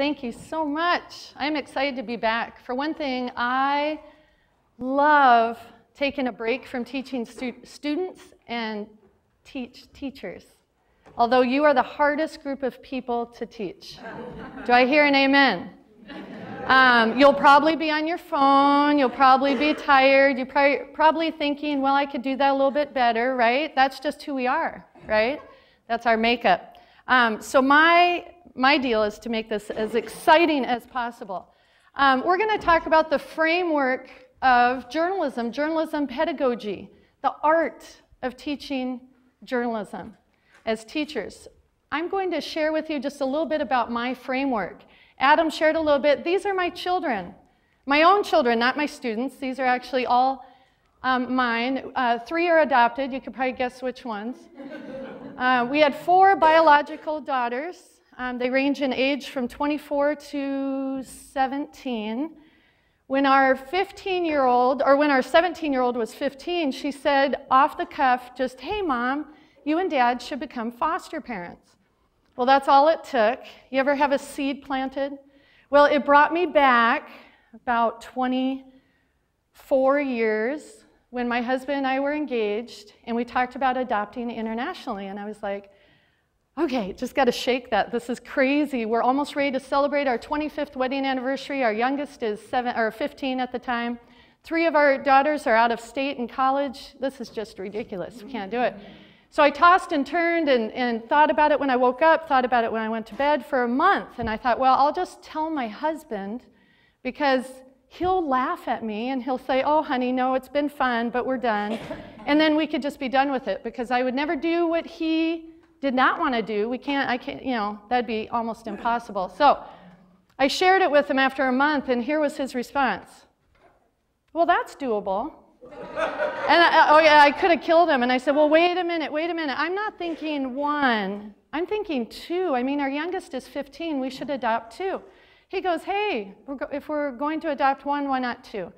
Thank you so much. I'm excited to be back. For one thing, I love taking a break from teaching students and teachers. Although you are the hardest group of people to teach. Do I hear an amen? You'll probably be on your phone, you'll probably be tired, you're probably thinking, well, I could do that a little bit better, right? That's just who we are, right? That's our makeup. So my deal is to make this as exciting as possible. We're going to talk about the framework of journalism, journalism pedagogy, the art of teaching journalism as teachers. I'm going to share with you just a little bit about my framework. Adam shared a little bit. These are my children, my own children, not my students. These are actually all mine. 3 are adopted. You could probably guess which ones. We had 4 biological daughters. They range in age from 24 to 17. When our 15-year-old, or when our 17-year-old was 15, she said off the cuff, just, hey, Mom, you and Dad should become foster parents. Well, that's all it took. You ever have a seed planted? Well, it brought me back about 24 years when my husband and I were engaged, and we talked about adopting internationally, and I was like, okay, just got to shake that. This is crazy. We're almost ready to celebrate our 25th wedding anniversary. Our youngest is 15 at the time. 3 of our daughters are out of state in college. This is just ridiculous. We can't do it. So I tossed and turned and thought about it when I woke up, thought about it when I went to bed for a month. And I thought, well, I'll just tell my husband because he'll laugh at me and he'll say, oh, honey, no, it's been fun, but we're done. And then we could just be done with it because I would never do what he did not want to do. I can't, you know, that'd be almost impossible. So I shared it with him after a month, and here was his response. Well, that's doable. And I could have killed him. And I said, well, wait a minute. I'm not thinking 1. I'm thinking 2. I mean, our youngest is 15. We should adopt 2. He goes, hey, if we're going to adopt 1, why not 2?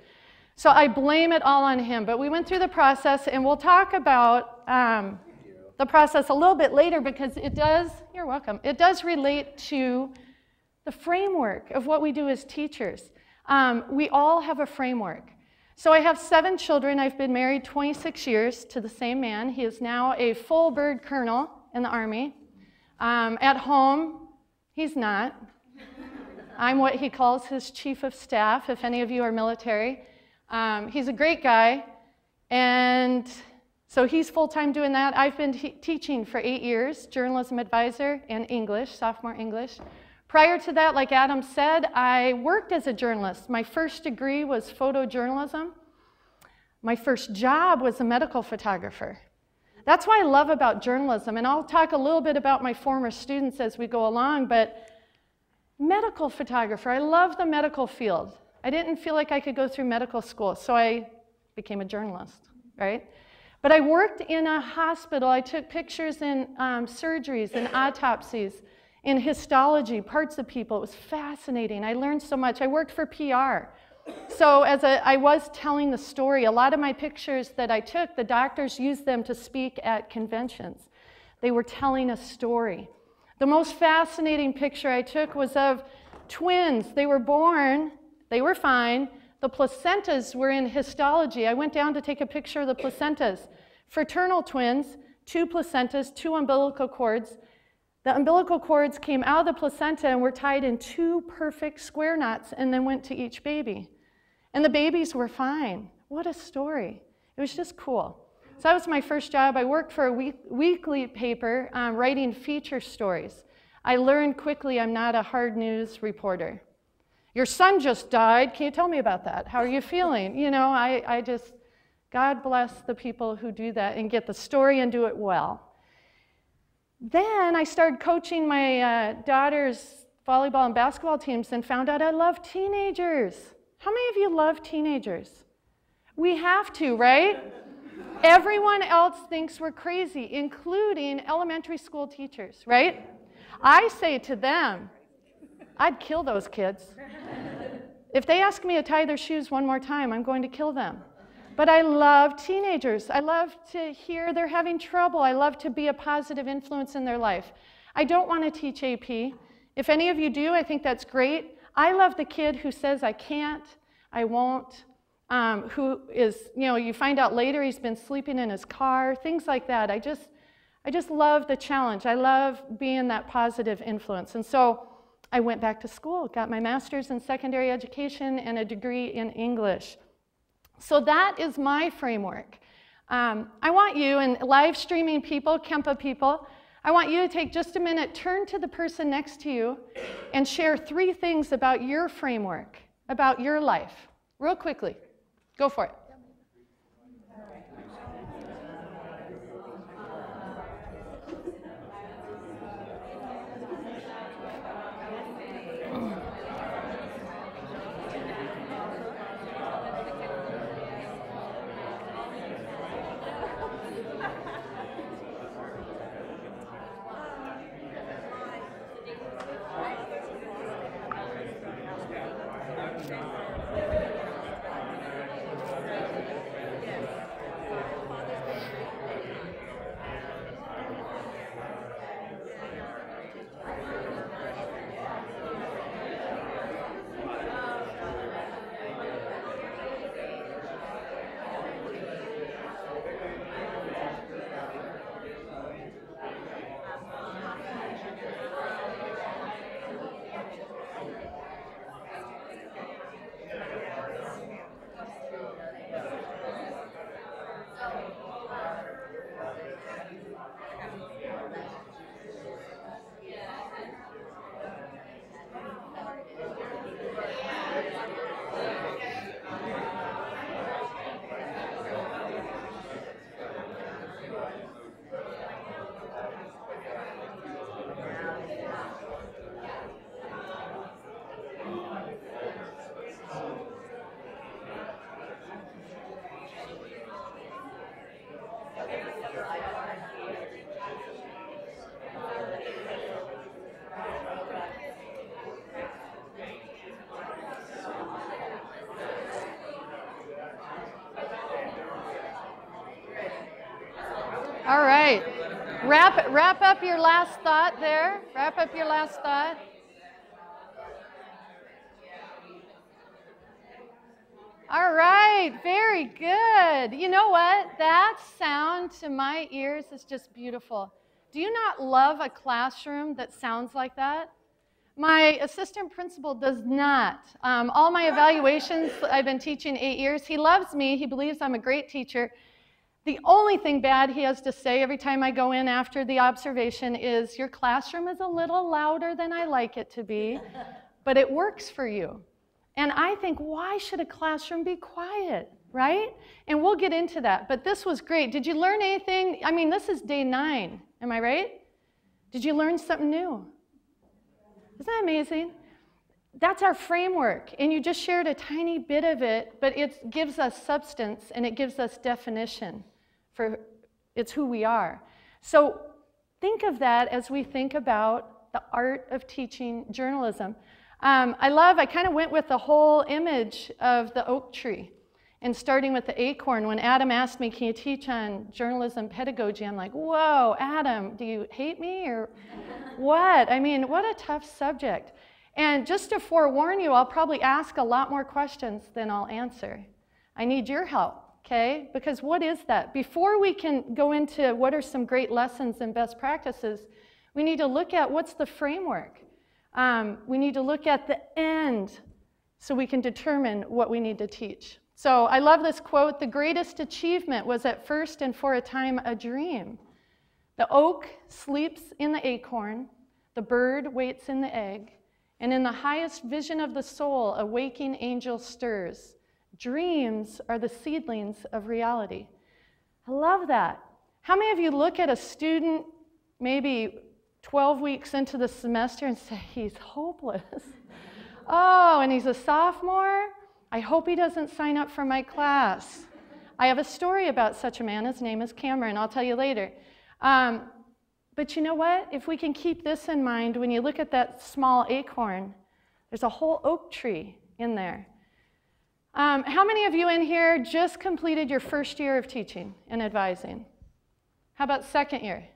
So I blame it all on him. But we went through the process, and we'll talk about the process a little bit later because it does, you're welcome, it does relate to the framework of what we do as teachers. We all have a framework. So I have 7 children. I've been married 26 years to the same man. He is now a full bird colonel in the Army. At home, he's not. I'm what he calls his chief of staff, if any of you are military. He's a great guy, and so he's full-time doing that. I've been teaching for 8 years, journalism advisor and English, sophomore English. Prior to that, like Adam said, I worked as a journalist. My first degree was photojournalism. My first job was a medical photographer. That's what I love about journalism, and I'll talk a little bit about my former students as we go along, but medical photographer, I love the medical field. I didn't feel like I could go through medical school, so I became a journalist, right? But I worked in a hospital. I took pictures in surgeries and autopsies, in histology, parts of people. It was fascinating. I learned so much. I worked for PR. So as I was telling the story, a lot of my pictures that I took, the doctors used them to speak at conventions. They were telling a story. The most fascinating picture I took was of twins. They were born, they were fine. The placentas were in histology. I went down to take a picture of the placentas. Fraternal twins, 2 placentas, 2 umbilical cords. The umbilical cords came out of the placenta and were tied in 2 perfect square knots and then went to each baby. And the babies were fine. What a story. It was just cool. So that was my first job. I worked for a weekly paper writing feature stories. I learned quickly I'm not a hard news reporter. Your son just died. Can you tell me about that? How are you feeling? You know, I just, God bless the people who do that and get the story and do it well. Then I started coaching my daughter's volleyball and basketball teams and found out I love teenagers. How many of you love teenagers? We have to, right? Everyone else thinks we're crazy, including elementary school teachers, right? I say to them, I'd kill those kids. If they ask me to tie their shoes one more time, I'm going to kill them. But I love teenagers. I love to hear they're having trouble. I love to be a positive influence in their life. I don't want to teach AP. If any of you do, I think that's great. I love the kid who says, I can't, I won't, who is, you find out later he's been sleeping in his car, things like that. I just love the challenge. I love being that positive influence. And so I went back to school, got my master's in secondary education and a degree in English. So that is my framework. I want you, and live streaming people, Kempa people, I want you to take just a minute, turn to the person next to you, and share 3 things about your framework, about your life, real quickly. Go for it. All right. Wrap up your last thought there. Wrap up your last thought. All right. Very good. You know what? That sound to my ears is just beautiful. Do you not love a classroom that sounds like that? My assistant principal does not. All my evaluations, I've been teaching 8 years. He loves me. He believes I'm a great teacher. The only thing bad he has to say every time I go in after the observation is, your classroom is a little louder than I like it to be, but it works for you. And I think, why should a classroom be quiet, right? And we'll get into that, but this was great. Did you learn anything? I mean, this is day 9, am I right? Did you learn something new? Isn't that amazing? That's our framework, and you just shared a tiny bit of it, but it gives us substance and it gives us definition for it's who we are. So think of that as we think about the art of teaching journalism. I kind of went with the whole image of the oak tree, and starting with the acorn. When Adam asked me, can you teach on journalism pedagogy? I'm like, whoa, Adam, do you hate me or what? I mean, what a tough subject. And just to forewarn you, I'll probably ask a lot more questions than I'll answer. I need your help, okay? Because what is that? Before we can go into what are some great lessons and best practices, we need to look at what's the framework. We need to look at the end so we can determine what we need to teach. So I love this quote, the greatest achievement was at first and for a time a dream. The oak sleeps in the acorn, the bird waits in the egg, and in the highest vision of the soul, a waking angel stirs. Dreams are the seedlings of reality. I love that. How many of you look at a student maybe 12 weeks into the semester and say, he's hopeless? Oh, and he's a sophomore? I hope he doesn't sign up for my class. I have a story about such a man. His name is Cameron. I'll tell you later. But you know what? If we can keep this in mind, when you look at that small acorn, there's a whole oak tree in there. How many of you in here just completed your first year of teaching and advising? How about second year?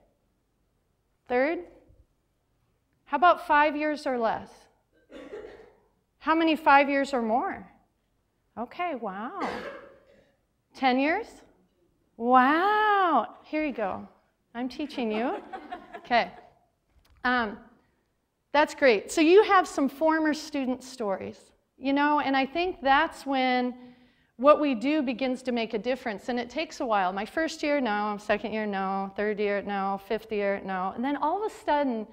Third? How about 5 years or less? How many 5 years or more? Okay, wow. 10 years? Wow. Here you go. I'm teaching you. Okay. That's great. So you have some former student stories, you know, and I think that's when what we do begins to make a difference, and it takes a while. My first year, no. Second year, no. Third year, no. Fifth year, no. And then all of a sudden,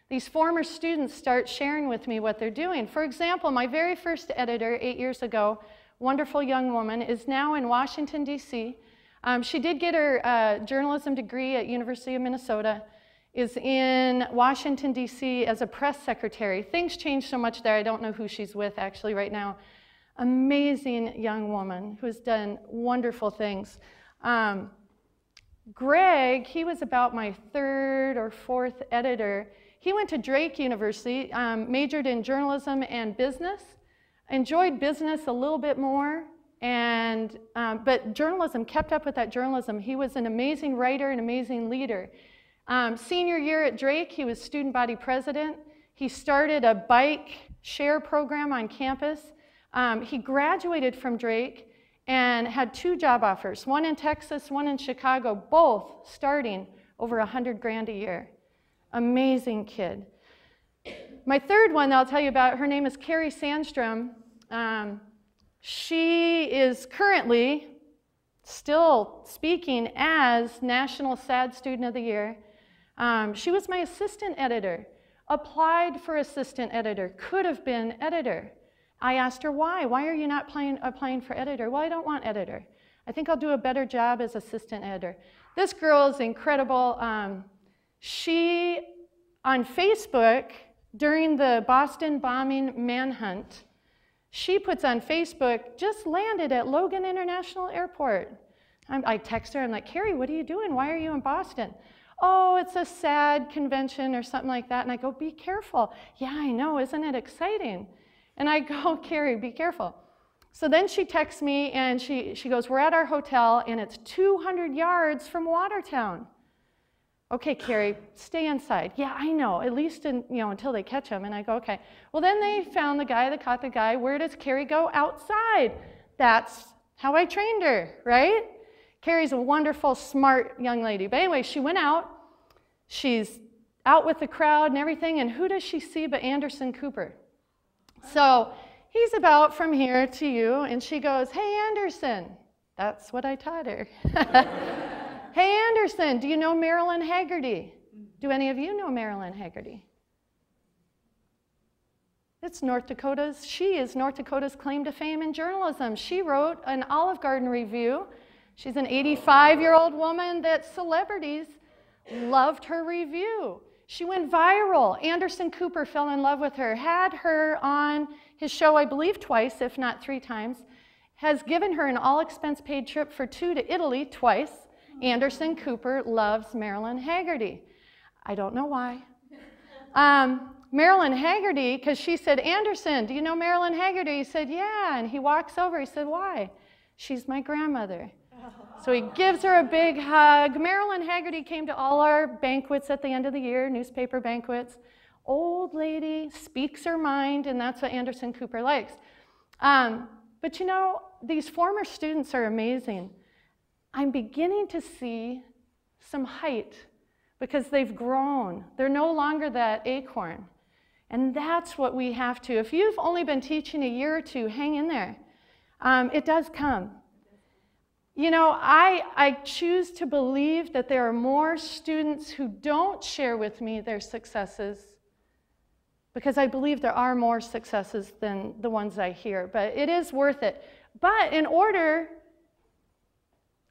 these former students start sharing with me what they're doing. For example, my very first editor 8 years ago, wonderful young woman, is now in Washington, D.C. She did get her journalism degree at University of Minnesota, is in Washington, D.C. as a press secretary. Things changed so much there, I don't know who she's with actually right now. Amazing young woman who's done wonderful things. Greg, he was about my third or fourth editor. He went to Drake University, majored in journalism and business, enjoyed business a little bit more, and, but journalism, kept up with that journalism. He was an amazing writer, an amazing leader. Senior year at Drake, he was student body president. He started a bike share program on campus. He graduated from Drake and had 2 job offers, one in Texas, one in Chicago, both starting over $100,000 a year. Amazing kid. My third one that I'll tell you about, her name is Carrie Sandstrom. She is currently still speaking as National SAD Student of the Year. She was my assistant editor, applied for assistant editor, could have been editor. I asked her why. Why are you not applying for editor? Well, I don't want editor. I think I'll do a better job as assistant editor. This girl is incredible. She, on Facebook, during the Boston bombing manhunt, she puts on Facebook, just landed at Logan International Airport. I text her, I'm like, Carrie, what are you doing? Why are you in Boston? Oh, it's a SAD convention or something like that. And I go, be careful. Yeah, I know, isn't it exciting? And I go, Carrie, be careful. So then she texts me and she goes, we're at our hotel and it's 200 yards from Watertown. Okay, Carrie, stay inside. Yeah, I know, at least until they catch him. And I go, okay. Well, then they found the guy, they caught the guy. Where does Carrie go? Outside. That's how I trained her, right? Carrie's a wonderful, smart young lady. But anyway, she went out. She's out with the crowd and everything. And who does she see but Anderson Cooper? So he's about from here to you. And she goes, hey, Anderson. That's what I taught her. Hey, Anderson, do you know Marilyn Haggerty? Do any of you know Marilyn Haggerty? It's North Dakota's, she is North Dakota's claim to fame in journalism. She wrote an Olive Garden review. She's an 85-year-old woman that celebrities loved her review. She went viral. Anderson Cooper fell in love with her, had her on his show, I believe twice, if not 3 times, has given her an all-expense-paid trip for 2 to Italy twice. Anderson Cooper loves Marilyn Haggerty. I don't know why. Marilyn Haggerty, because she said, Anderson, do you know Marilyn Haggerty? He said, yeah. And he walks over. He said, why? She's my grandmother. So he gives her a big hug. Marilyn Haggerty came to all our banquets at the end of the year, newspaper banquets. Old lady, speaks her mind, and that's what Anderson Cooper likes. But you know, these former students are amazing. I'm beginning to see some height because they've grown. They're no longer that acorn. And that's what we have to. If you've only been teaching a year or 2, hang in there. It does come. You know, I choose to believe that there are more students who don't share with me their successes because I believe there are more successes than the ones I hear. But it is worth it. But in order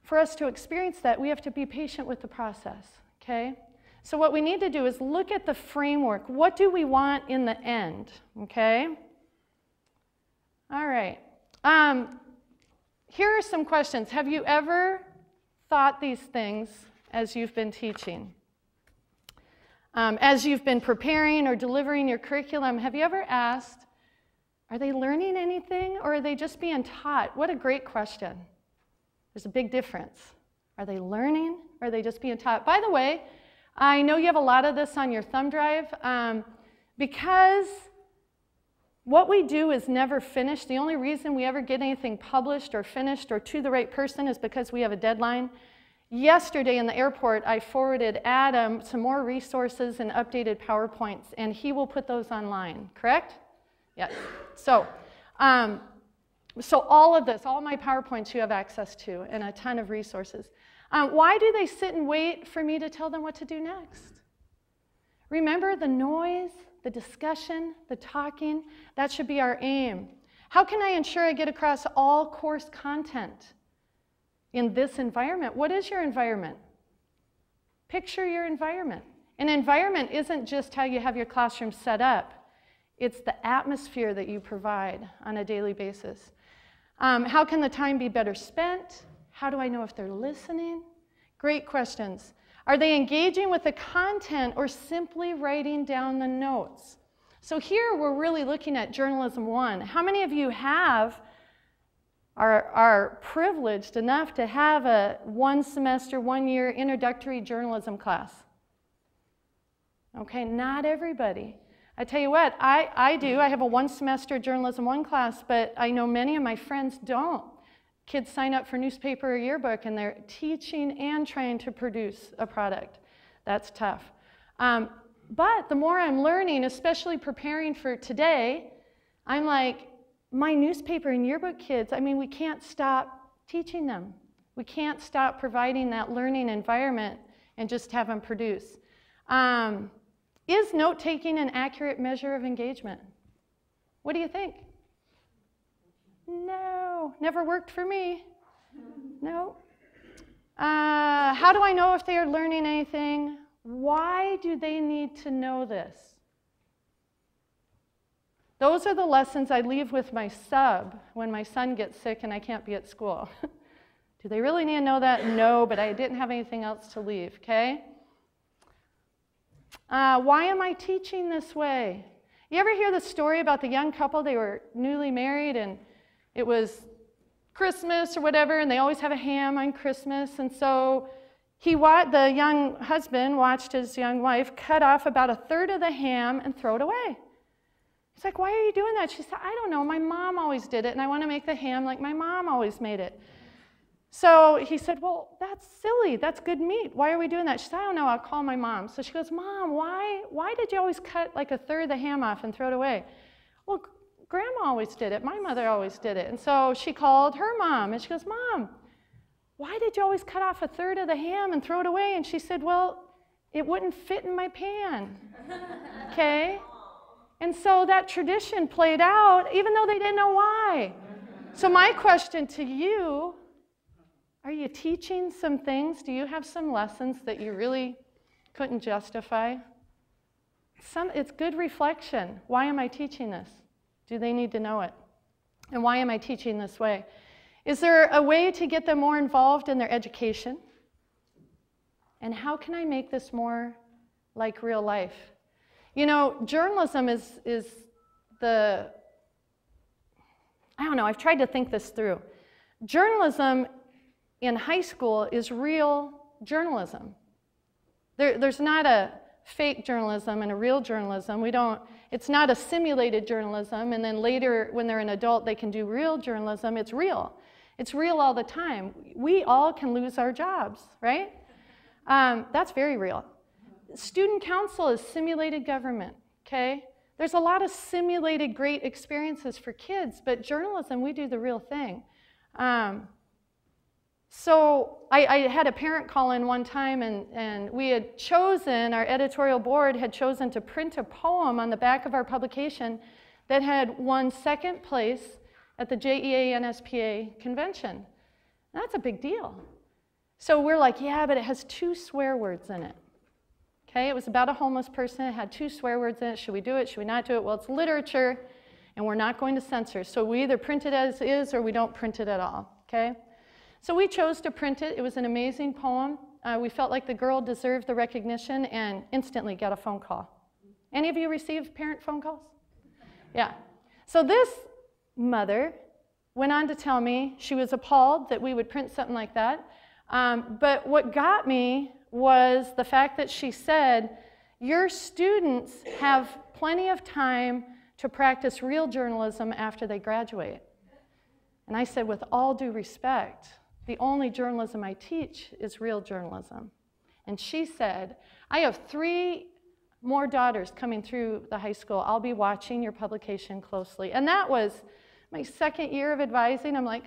for us to experience that, we have to be patient with the process, okay? So what we need to do is look at the framework. What do we want in the end, okay? All right. Here are some questions. Have you ever thought these things as you've been teaching? As you've been preparing or delivering your curriculum, have you ever asked, are they learning anything or are they just being taught? What a great question. There's a big difference. Are they learning or are they just being taught? By the way, I know you have a lot of this on your thumb drive. Because what we do is never finished. The only reason we ever get anything published or finished or to the right person is because we have a deadline. Yesterday in the airport, I forwarded Adam some more resources and updated PowerPoints, and he will put those online, correct? Yes. So all of this, all my PowerPoints you have access to, and a ton of resources. Why do they sit and wait for me to tell them what to do next? Remember the noise, the discussion, the talking, that should be our aim. How can I ensure I get across all course content in this environment? What is your environment? Picture your environment. An environment isn't just how you have your classroom set up. It's the atmosphere that you provide on a daily basis. How can the time be better spent? How do I know if they're listening? Great questions. Are they engaging with the content or simply writing down the notes? So here we're really looking at Journalism 1. How many of you are privileged enough to have a 1 semester, 1 year introductory journalism class? Okay, not everybody. I tell you what, I do. I have a 1 semester Journalism 1 class, but I know many of my friends don't. Kids sign up for newspaper or yearbook, and they're teaching and trying to produce a product. That's tough. But the more I'm learning, especially preparing for today, I'm like, my newspaper and yearbook kids, I mean, we can't stop teaching them. We can't stop providing that learning environment and just have them produce. Is note-taking an accurate measure of engagement? What do you think? No, never worked for me. No. How do I know if they are learning anything? Why do they need to know this? Those are the lessons I leave with my sub when my son gets sick and I can't be at school. Do they really need to know that? No, but I didn't have anything else to leave, okay? Why am I teaching this way? You ever hear the story about the young couple? They were newly married and it was Christmas or whatever, and they always have a ham on Christmas. And so the young husband watched his young wife cut off about 1/3 of the ham and throw it away. He's like, why are you doing that? She said, I don't know. My mom always did it, and I want to make the ham like my mom always made it. So he said, well, that's silly. That's good meat. Why are we doing that? She said, I don't know. I'll call my mom. So she goes, Mom, why did you always cut like 1/3 of the ham off and throw it away? Well, Grandma always did it. My mother always did it. And so she called her mom, and she goes, Mom, why did you always cut off 1/3 of the ham and throw it away? And she said, well, it wouldn't fit in my pan. Okay? And so that tradition played out, even though they didn't know why. So my question to you, are you teaching some things? Do you have some lessons that you really couldn't justify? It's good reflection. Why am I teaching this? Do they need to know it? And why am I teaching this way? Is there a way to get them more involved in their education? And how can I make this more like real life? You know, journalism is I don't know, I've tried to think this through. Journalism in high school is real journalism. There's not a fake journalism and a real journalism. It's not a simulated journalism, and then later when they're an adult they can do real journalism. It's real. It's real all the time. We all can lose our jobs, right? That's very real. Student council is simulated government, okay? There's a lot of simulated great experiences for kids, but journalism, we do the real thing. So I had a parent call in one time, and we had chosen, our editorial board had chosen to print a poem on the back of our publication that had won 2nd place at the JEA-NSPA convention. And that's a big deal. So we're like, yeah, but it has 2 swear words in it. Okay, it was about a homeless person. It had 2 swear words in it. Should we do it? Should we not do it? Well, it's literature, and we're not going to censor. So we either print it as is or we don't print it at all, okay? So we chose to print it. It was an amazing poem. We felt like the girl deserved the recognition and instantly got a phone call. Any of you receive parent phone calls? Yeah. So this mother went on to tell me she was appalled that we would print something like that. But what got me was the fact that she said, your students have plenty of time to practice real journalism after they graduate. And I said, with all due respect, the only journalism I teach is real journalism. And she said, I have 3 more daughters coming through the high school. I'll be watching your publication closely. And that was my 2nd year of advising. I'm like,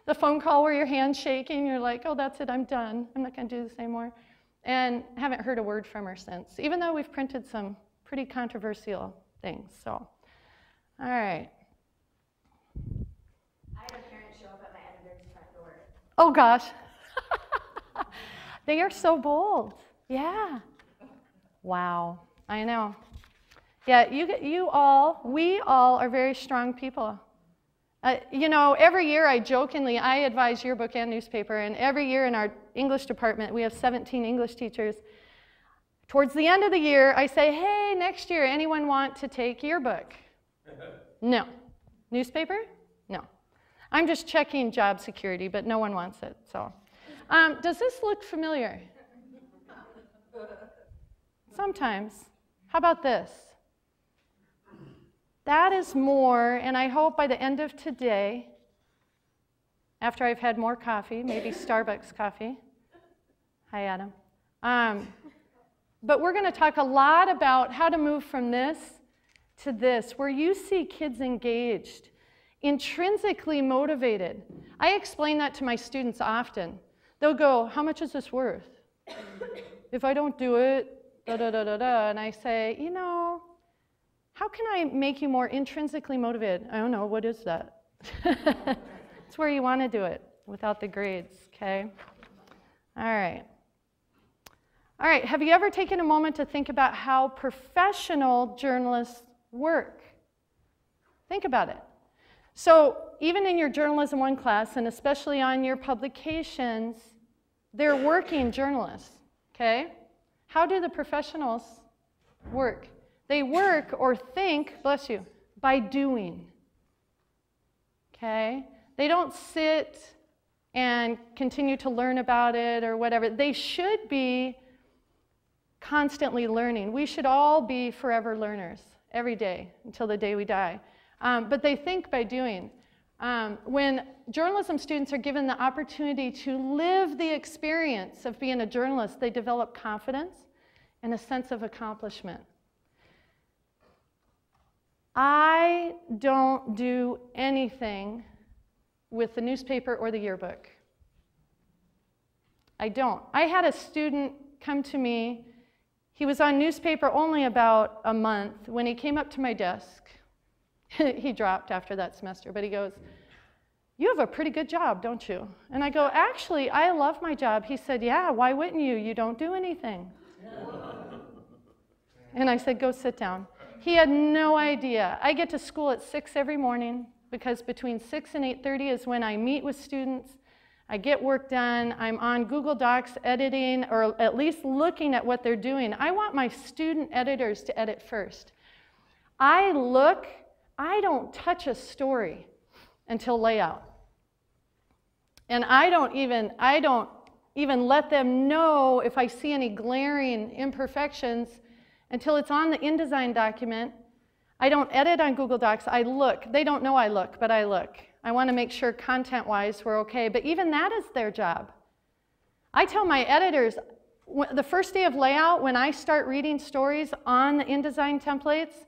the phone call where your hand's shaking, you're like, oh, that's it, I'm done. I'm not going to do this anymore. And haven't heard a word from her since, even though we've printed some pretty controversial things. So, all right. I had a parent show up at my editor's front door. Oh, gosh. They are so bold. Yeah. Wow. I know. Yeah, we all are very strong people. You know, every year I advise yearbook and newspaper, and every year in our English department, we have 17 English teachers. Towards the end of the year, I say, hey, next year, anyone want to take yearbook? No. Newspaper? No. I'm just checking job security, but no one wants it, so. Does this look familiar? Sometimes. How about this? That is more, and I hope by the end of today, after I've had more coffee, maybe Starbucks coffee. Hi, Adam. But we're going to talk a lot about how to move from this to this, where you see kids engaged, intrinsically motivated. I explain that to my students often. They'll go, how much is this worth? If I don't do it, da-da-da-da-da. And I say, you know, how can I make you more intrinsically motivated? I don't know, what is that? It's where you want to do it without the grades, okay? All right. All right, have you ever taken a moment to think about how professional journalists work? Think about it. So even in your Journalism 1 class, and especially on your publications, they're working journalists, okay? How do the professionals work? They work or think, bless you, by doing, okay? They don't sit and continue to learn about it or whatever. They should be constantly learning. We should all be forever learners every day until the day we die. But they think by doing. When journalism students are given the opportunity to live the experience of being a journalist, they develop confidence and a sense of accomplishment. I don't do anything with the newspaper or the yearbook. I don't. I had a student come to me. He was on newspaper only about a month. When he came up to my desk, he dropped after that semester, but he goes, you have a pretty good job, don't you? And I go, actually, I love my job. He said, yeah, why wouldn't you? You don't do anything. And I said, go sit down. He had no idea. I get to school at 6 every morning because between 6 and 8:30 is when I meet with students. I get work done. I'm on Google Docs editing or at least looking at what they're doing. I want my student editors to edit first. I don't touch a story until layout. And I don't even let them know if I see any glaring imperfections until it's on the InDesign document. I don't edit on Google Docs. I look. They don't know I look, but I look. I want to make sure content-wise we're okay, but even that is their job. I tell my editors, the first day of layout, when I start reading stories on the InDesign templates,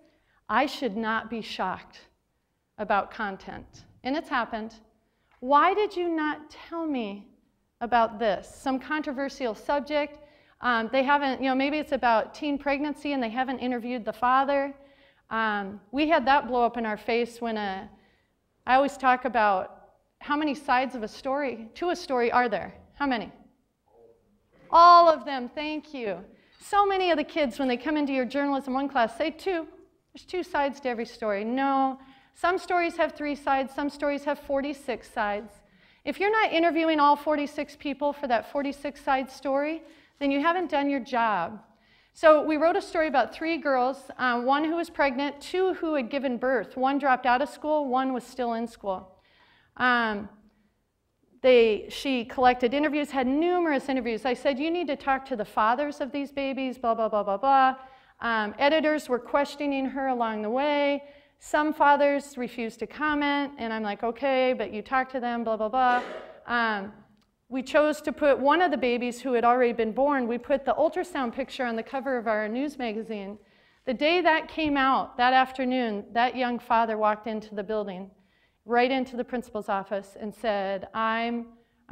I should not be shocked about content. And it's happened. Why did you not tell me about this? Some controversial subject. They haven't, maybe it's about teen pregnancy and they haven't interviewed the father. We had that blow up in our face when I always talk about how many sides of a story, to a story are there? How many? All of them, thank you. So many of the kids, when they come into your Journalism 1 class, say 2. There's 2 sides to every story. No, some stories have 3 sides, some stories have 46 sides. If you're not interviewing all 46 people for that 46-side story, then you haven't done your job. So we wrote a story about 3 girls, 1 who was pregnant, 2 who had given birth. 1 dropped out of school, 1 was still in school. She collected interviews, had numerous interviews. I said, you need to talk to the fathers of these babies, blah, blah, blah, blah, blah. Editors were questioning her along the way. Some fathers refused to comment, and I'm like, okay, but you talk to them, blah, blah, blah. We chose to put one of the babies who had already been born, we put the ultrasound picture on the cover of our news magazine. The day that came out, that afternoon, that young father walked into the building, right into the principal's office and said, I'm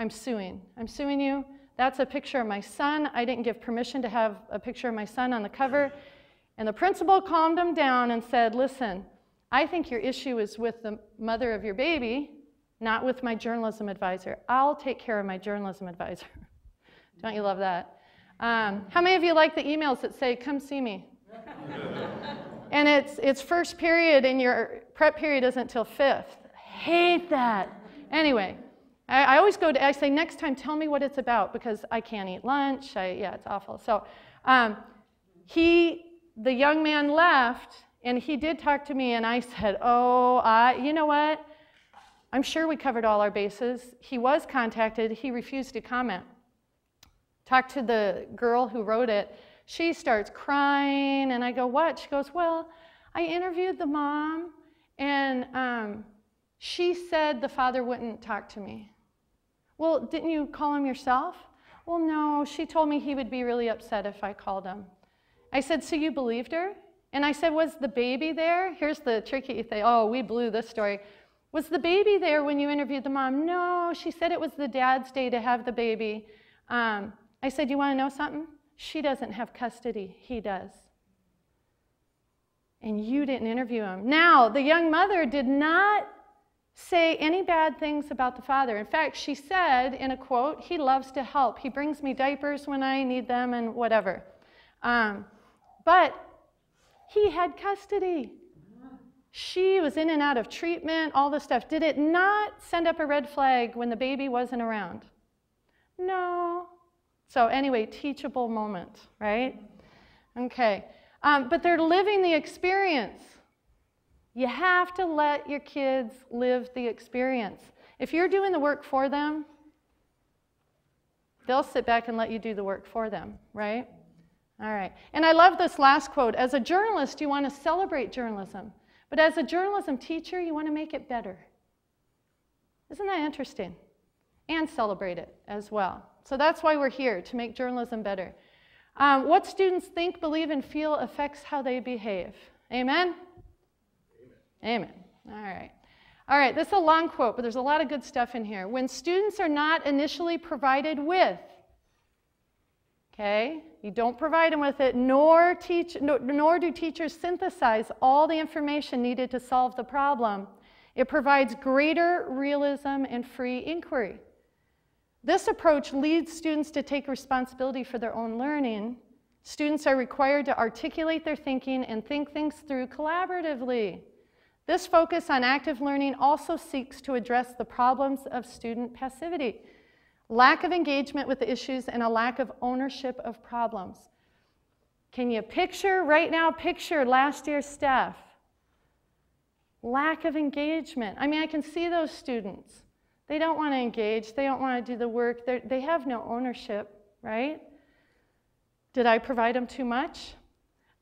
suing. I'm suing you. That's a picture of my son. I didn't give permission to have a picture of my son on the cover. And the principal calmed him down and said, listen, I think your issue is with the mother of your baby, not with my journalism advisor. I'll take care of my journalism advisor. Don't you love that? How many of you like the emails that say, come see me? And it's first period and your prep period isn't until 5th. Hate that. Anyway, I always I say, next time, tell me what it's about, because I can't eat lunch. Yeah, it's awful. So the young man left, and he did talk to me, and I said, oh, you know what? I'm sure we covered all our bases. He was contacted. He refused to comment. Talked to the girl who wrote it. She starts crying, and I go, what? She goes, well, I interviewed the mom, and she said the father wouldn't talk to me. Well, didn't you call him yourself? Well, no, she told me he would be really upset if I called him. I said, so you believed her? And I said, was the baby there? Here's the tricky thing. Oh, we blew this story. Was the baby there when you interviewed the mom? No, she said it was the dad's day to have the baby. I said, you want to know something? She doesn't have custody. He does. And you didn't interview him. Now, the young mother did not say any bad things about the father. In fact, she said in a quote, he loves to help. He brings me diapers when I need them and whatever. But he had custody. She was in and out of treatment, all this stuff. Did it not send up a red flag when the baby wasn't around? No. So anyway, teachable moment, right? Okay. But they're living the experience. You have to let your kids live the experience. If you're doing the work for them, they'll sit back and let you do the work for them, right? All right. And I love this last quote. As a journalist, you want to celebrate journalism. But as a journalism teacher, you want to make it better. Isn't that interesting? And celebrate it as well. So that's why we're here, to make journalism better. What students think, believe, and feel affects how they behave. Amen? Amen. All right. All right, this is a long quote, but there's a lot of good stuff in here. When students are not initially provided with, okay, you don't provide them with it, nor do teachers synthesize all the information needed to solve the problem. It provides greater realism and free inquiry. This approach leads students to take responsibility for their own learning. Students are required to articulate their thinking and think things through collaboratively. This focus on active learning also seeks to address the problems of student passivity, lack of engagement with the issues, and a lack of ownership of problems. Can you picture, right now, picture last year's staff? Lack of engagement. I mean, I can see those students. They don't want to engage. They don't want to do the work. They have no ownership, right? Did I provide them too much?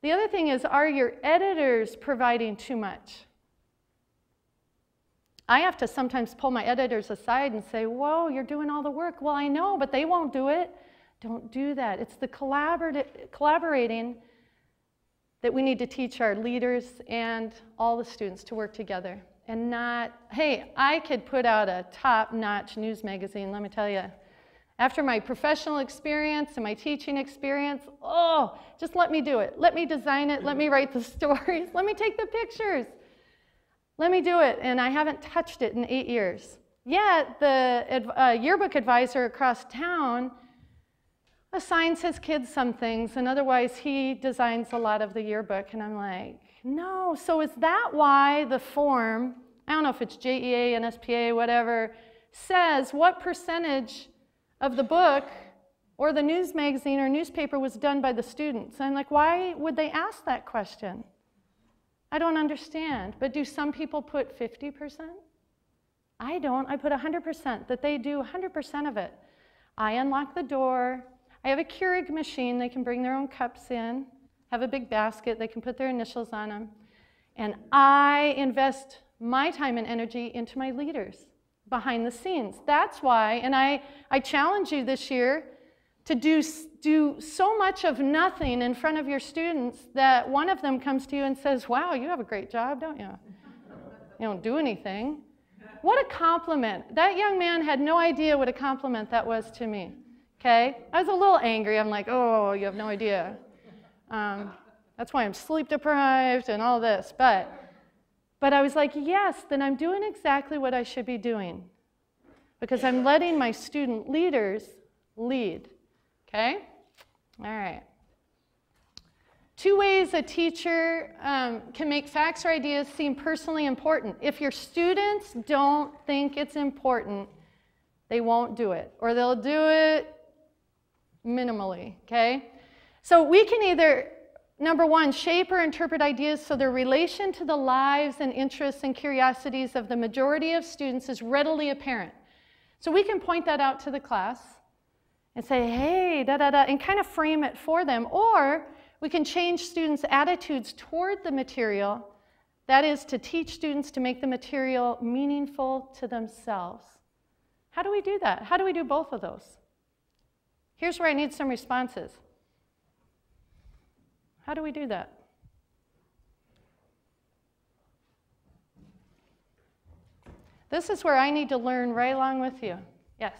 The other thing is, are your editors providing too much? I have to sometimes pull my editors aside and say, whoa, you're doing all the work. Well, I know, but they won't do it. Don't do that. It's the collaborating that we need to teach our leaders and all the students to work together. And not, hey, I could put out a top-notch news magazine, let me tell you. After my professional experience and my teaching experience, oh, just let me do it. Let me design it. Let me write the stories. Let me take the pictures. Let me do it. And I haven't touched it in 8 years. Yet the yearbook advisor across town assigns his kids some things, and otherwise he designs a lot of the yearbook. And I'm like, no. So is that why the form, I don't know if it's JEA, NSPA, whatever, says what percentage of the book or the news magazine or newspaper was done by the students? And I'm like, why would they ask that question? I don't understand. But do some people put 50%? I don't. I put 100%, that they do 100% of it. I unlock the door. I have a Keurig machine. They can bring their own cups in. have a big basket. They can put their initials on them. And I invest my time and energy into my leaders behind the scenes. That's why, and I challenge you this year to do so much of nothing in front of your students that one of them comes to you and says, wow, you have a great job, don't you? You don't do anything. What a compliment. That young man had no idea what a compliment that was to me. Okay? I was a little angry. I'm like, oh, you have no idea. That's why I'm sleep deprived and all this. But I was like, yes, then I'm doing exactly what I should be doing, because I'm letting my student leaders lead. Okay? All right. 2 ways a teacher can make facts or ideas seem personally important. If your students don't think it's important, they won't do it, or they'll do it minimally, okay? So we can either, number one, shape or interpret ideas so their relation to the lives and interests and curiosities of the majority of students is readily apparent. So we can point that out to the class and say, hey, da-da-da, and kind of frame it for them. Or we can change students' attitudes toward the material, that is, to teach students to make the material meaningful to themselves. How do we do that? How do we do both of those? Here's where I need some responses. How do we do that? This is where I need to learn right along with you. Yes?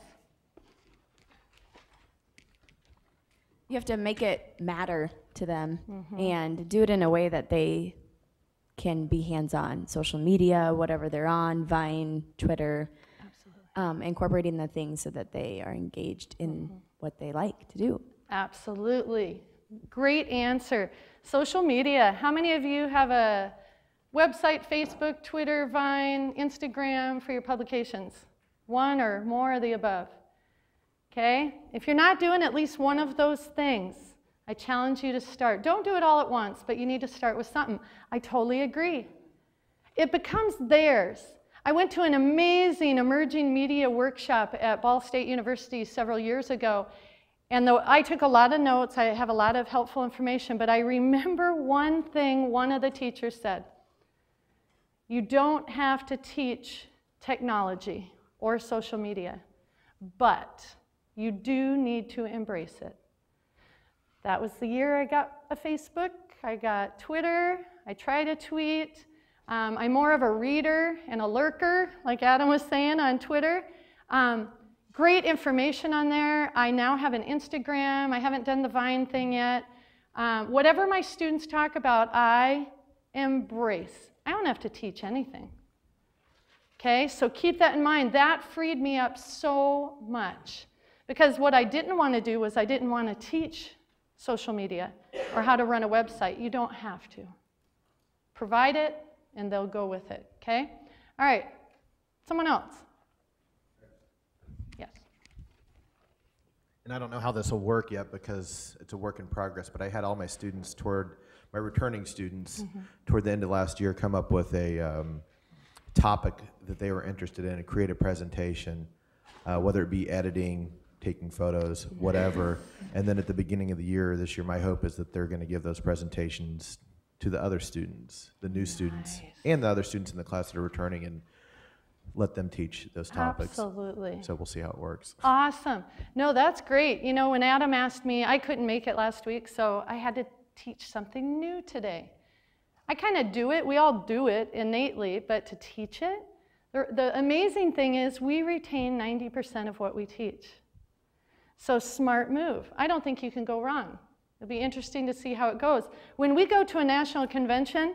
You have to make it matter to them and do it in a way that they can be hands-on. Social media, whatever they're on, Vine, Twitter, incorporating the things so that they are engaged in what they like to do. Absolutely. Great answer. Social media. How many of you have a website, Facebook, Twitter, Vine, Instagram for your publications? One or more of the above. Okay? If you're not doing at least one of those things, I challenge you to start. Don't do it all at once, but you need to start with something. I totally agree. It becomes theirs. I went to an amazing emerging media workshop at Ball State University several years ago, and though I took a lot of notes, I have a lot of helpful information, but I remember one thing one of the teachers said. You don't have to teach technology or social media, but you do need to embrace it. That was the year I got a Facebook, I got Twitter, I try to tweet. I'm more of a reader and a lurker, like Adam was saying on Twitter. Great information on there. I now have an Instagram. I haven't done the Vine thing yet. Whatever my students talk about, I embrace. I don't have to teach anything. Okay, so keep that in mind. That freed me up so much. Because what I didn't want to do was I didn't want to teach social media or how to run a website. You don't have to. Provide it, and they'll go with it, okay? All right, someone else? Yes. And I don't know how this will work yet because it's a work in progress, but I had all my students my returning students, toward the end of last year come up with a topic that they were interested in, a creative presentation, whether it be editing, taking photos, whatever. And then at the beginning of the year, this year, my hope is that they're going to give those presentations to the other students, the new students, and the other students in the class that are returning, and let them teach those topics. Absolutely. So we'll see how it works. Awesome. No, that's great. You know, when Adam asked me, I couldn't make it last week, so I had to teach something new today. I kind of do it. We all do it innately, but to teach it, the amazing thing is we retain 90% of what we teach. So smart move. I don't think you can go wrong. It'll be interesting to see how it goes. When we go to a national convention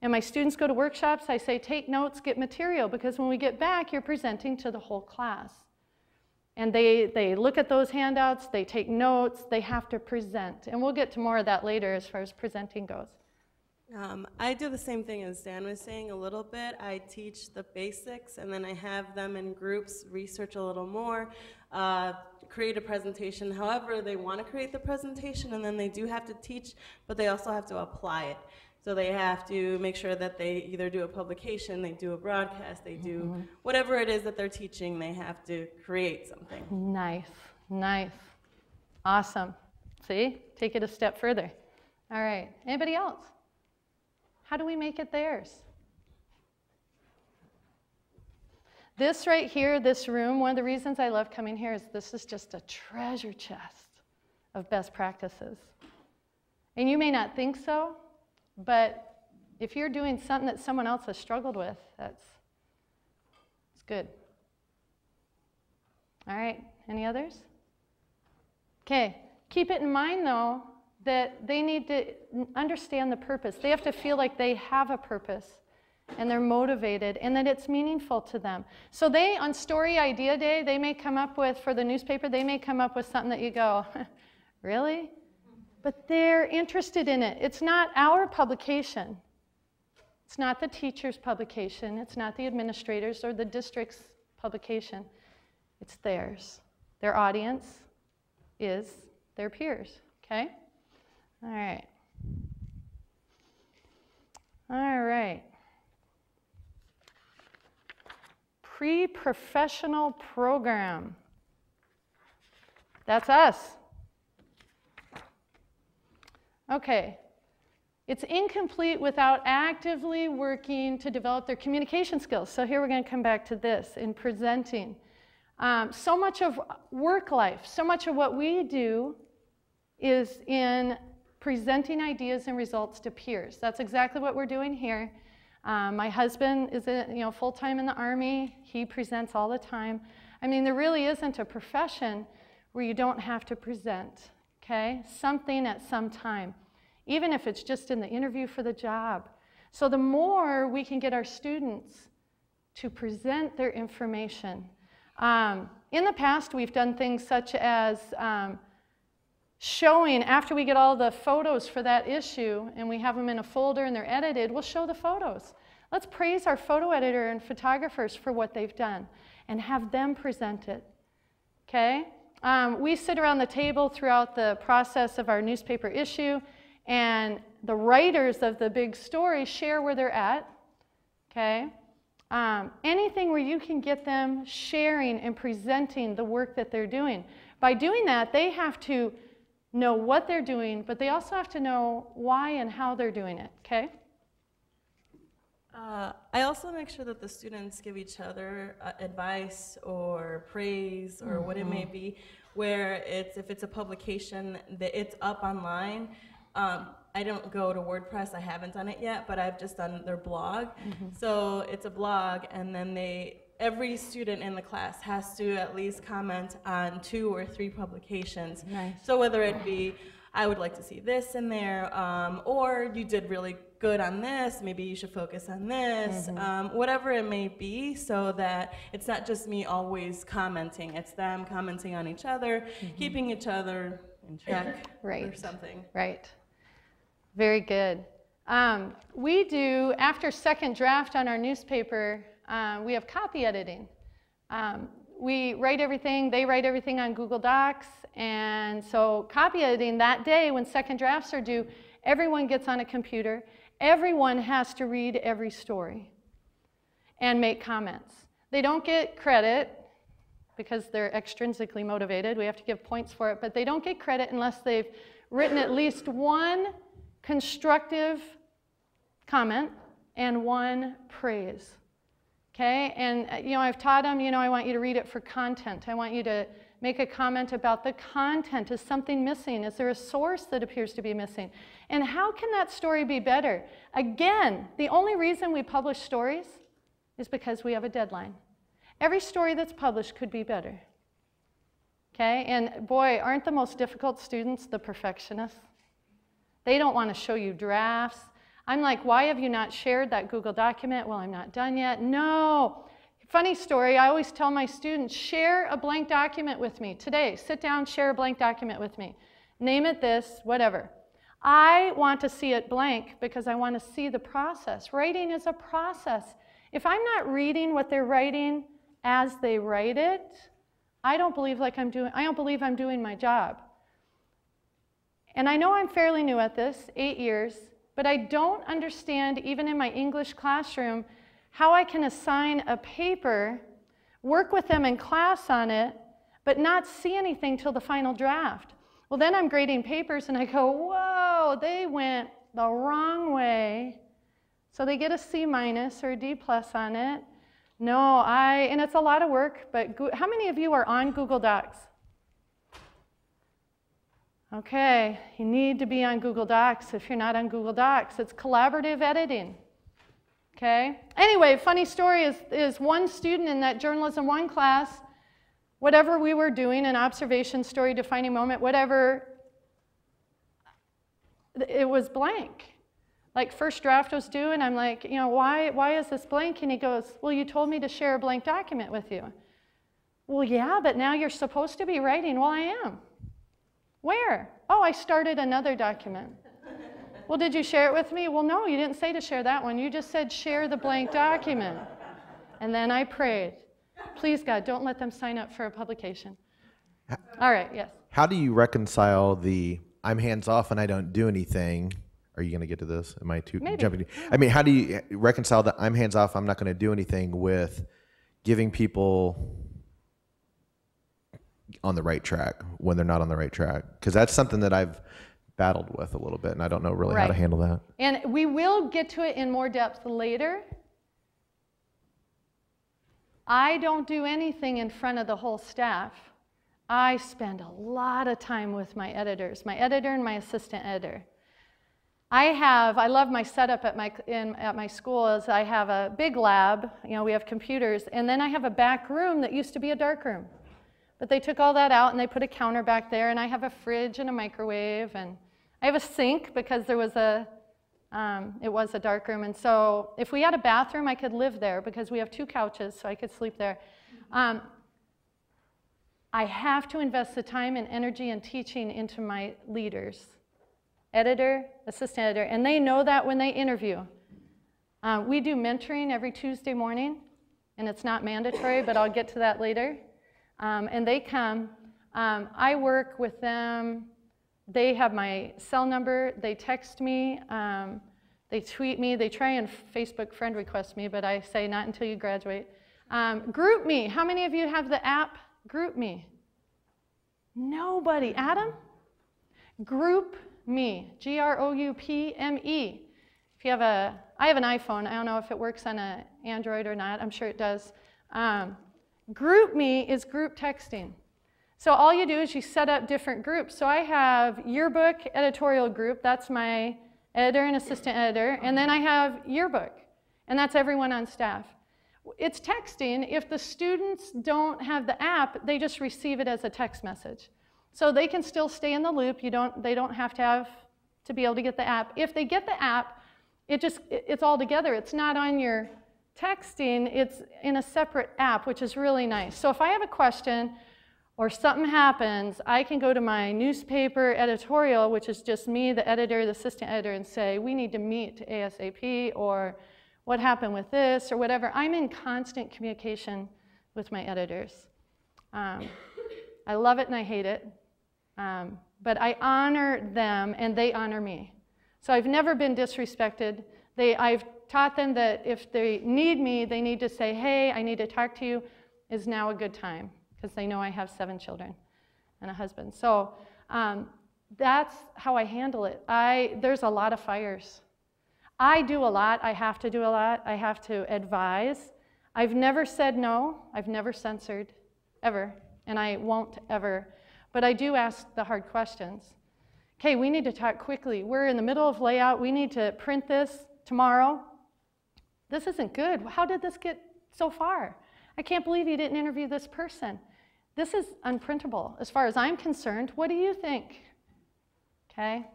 and my students go to workshops, I say take notes, get material, because when we get back, you're presenting to the whole class. And they look at those handouts, they take notes, they have to present. And we'll get to more of that later as far as presenting goes. I do the same thing as Dan was saying a little bit. I teach the basics, and then I have them in groups research a little more, create a presentation however they want to create the presentation, and then they do have to teach, but they also have to apply it. So they have to make sure that they either do a publication, they do a broadcast, they do whatever it is that they're teaching, they have to create something. Nice, nice. Awesome. See, take it a step further. All right, anybody else? How do we make it theirs? This right here, this room, one of the reasons I love coming here is this is just a treasure chest of best practices. And you may not think so, but if you're doing something that someone else has struggled with, it's good. All right, any others? Okay, keep it in mind though, that they need to understand the purpose. They have to feel like they have a purpose and they're motivated and that it's meaningful to them. So they, on Story Idea Day, they may come up with, for the newspaper, they may come up with something that you go, really? But they're interested in it. It's not our publication. It's not the teacher's publication. It's not the administrator's or the district's publication. It's theirs. Their audience is their peers, okay? All right. All right. Pre-professional program. That's us. Okay. It's incomplete without actively working to develop their communication skills. So here we're going to come back to this in presenting. So much of work life, so much of what we do is in presenting ideas and results to peers. That's exactly what we're doing here. My husband is full-time in the Army. He presents all the time. I mean, there really isn't a profession where you don't have to present, okay? Something at some time, even if it's just in the interview for the job. So the more we can get our students to present their information. In the past, we've done things such as showing, after we get all the photos for that issue and we have them in a folder and they're edited, we'll show the photos. Let's praise our photo editor and photographers for what they've done and have them present it, okay? We sit around the table throughout the process of our newspaper issue and the writers of the big story share where they're at, okay? Anything where you can get them sharing and presenting the work that they're doing. By doing that, they have to know what they're doing, but they also have to know why and how they're doing it, okay? I also make sure that the students give each other advice or praise or what it may be, where if it's a publication that it's up online. I don't go to WordPress, I haven't done it yet, but I've just done their blog. So it's a blog, and then every student in the class has to at least comment on 2 or 3 publications. Nice. So whether it be, I would like to see this in there, or you did really good on this, maybe you should focus on this, whatever it may be, so that it's not just me always commenting, it's them commenting on each other, keeping each other in check or something. Right. Very good. We do, after second draft on our newspaper, we have copy editing. We write everything, they write everything on Google Docs, and so copy editing that day when second drafts are due, everyone gets on a computer, everyone has to read every story and make comments. They don't get credit because they're extrinsically motivated, we have to give points for it, but they don't get credit unless they've written at least 1 constructive comment and 1 praise. Okay, and I've taught them, I want you to read it for content. I want you to make a comment about the content. Is something missing? Is there a source that appears to be missing? And how can that story be better? Again, the only reason we publish stories is because we have a deadline. Every story that's published could be better. Okay, and boy, aren't the most difficult students the perfectionists? They don't want to show you drafts. I'm like, why have you not shared that Google document? Well, I'm not done yet. No. Funny story, I always tell my students, share a blank document with me today. Sit down, share a blank document with me. Name it this, whatever. I want to see it blank because I want to see the process. Writing is a process. If I'm not reading what they're writing as they write it, I don't believe I'm doing my job. And I know I'm fairly new at this, 8 years, but I don't understand, even in my English classroom, how I can assign a paper, work with them in class on it, but not see anything till the final draft. Well, then I'm grading papers and I go, whoa, oh, they went the wrong way. So they get a C- or a D+ on it. No, and it's a lot of work, but how many of you are on Google Docs? Okay, you need to be on Google Docs. If you're not on Google Docs, it's collaborative editing. Okay? Anyway, funny story is one student in that Journalism 1 class, whatever we were doing, an observation, story, defining moment, whatever, it was blank. Like first draft was due, and I'm like, why is this blank? And he goes, well, you told me to share a blank document with you. Well, yeah, but now you're supposed to be writing. Well, I am. Where? Oh, I started another document. Well, did you share it with me? Well, no, you didn't say to share that one. You just said share the blank document. And then I prayed, please, God, don't let them sign up for a publication. All right, yes. How do you reconcile the I'm hands off and I don't do anything? Are you going to get to this? Am I too jumping? I mean, how do you reconcile that I'm hands off, I'm not going to do anything with giving people on the right track when they're not on the right track? Because that's something that I've battled with a little bit, and I don't know really how to handle that. And we will get to it in more depth later. I don't do anything in front of the whole staff. I spend a lot of time with my editors, my editor and my assistant editor. I love my setup at my school is I have a big lab, we have computers, and then I have a back room that used to be a dark room. But they took all that out and they put a counter back there, and I have a fridge and a microwave, and I have a sink because it was a dark room. And so if we had a bathroom, I could live there because we have 2 couches, so I could sleep there. I have to invest the time and energy and teaching into my leaders, editor, assistant editor, and they know that when they interview. We do mentoring every Tuesday morning, and it's not mandatory, but I'll get to that later. And they come. I work with them. They have my cell number. They text me. They tweet me. They try and Facebook friend request me, but I say not until you graduate. Group Me. How many of you have the app Group Me? Nobody. Adam? Group Me. G-R-O-U-P-M-E. If you have I have an iPhone. I don't know if it works on an Android or not. I'm sure it does. Group Me is group texting. So all you do is you set up different groups. So I have yearbook editorial group. That's my editor and assistant editor. And then I have yearbook. And that's everyone on staff. It's texting. If the students don't have the app, they just receive it as a text message. So they can still stay in the loop. They don't have to be able to get the app. If they get the app, it's all together. It's not on your texting. It's in a separate app, which is really nice. So if I have a question or something happens, I can go to my newspaper editorial, which is just me, the editor, the assistant editor, and say, we need to meet ASAP, or what happened with this, or whatever. I'm in constant communication with my editors. I love it and I hate it, but I honor them and they honor me. So I've never been disrespected. I've taught them that if they need me, they need to say, hey, I need to talk to you. Is now a good time? Because they know I have 7 children and a husband. So that's how I handle it. There's a lot of fires. I do a lot. I have to do a lot. I have to advise. I've never said no. I've never censored, ever. And I won't ever. But I do ask the hard questions. Okay, we need to talk quickly. We're in the middle of layout. We need to print this tomorrow. This isn't good. How did this get so far? I can't believe you didn't interview this person. This is unprintable. As far as I'm concerned, what do you think? Okay?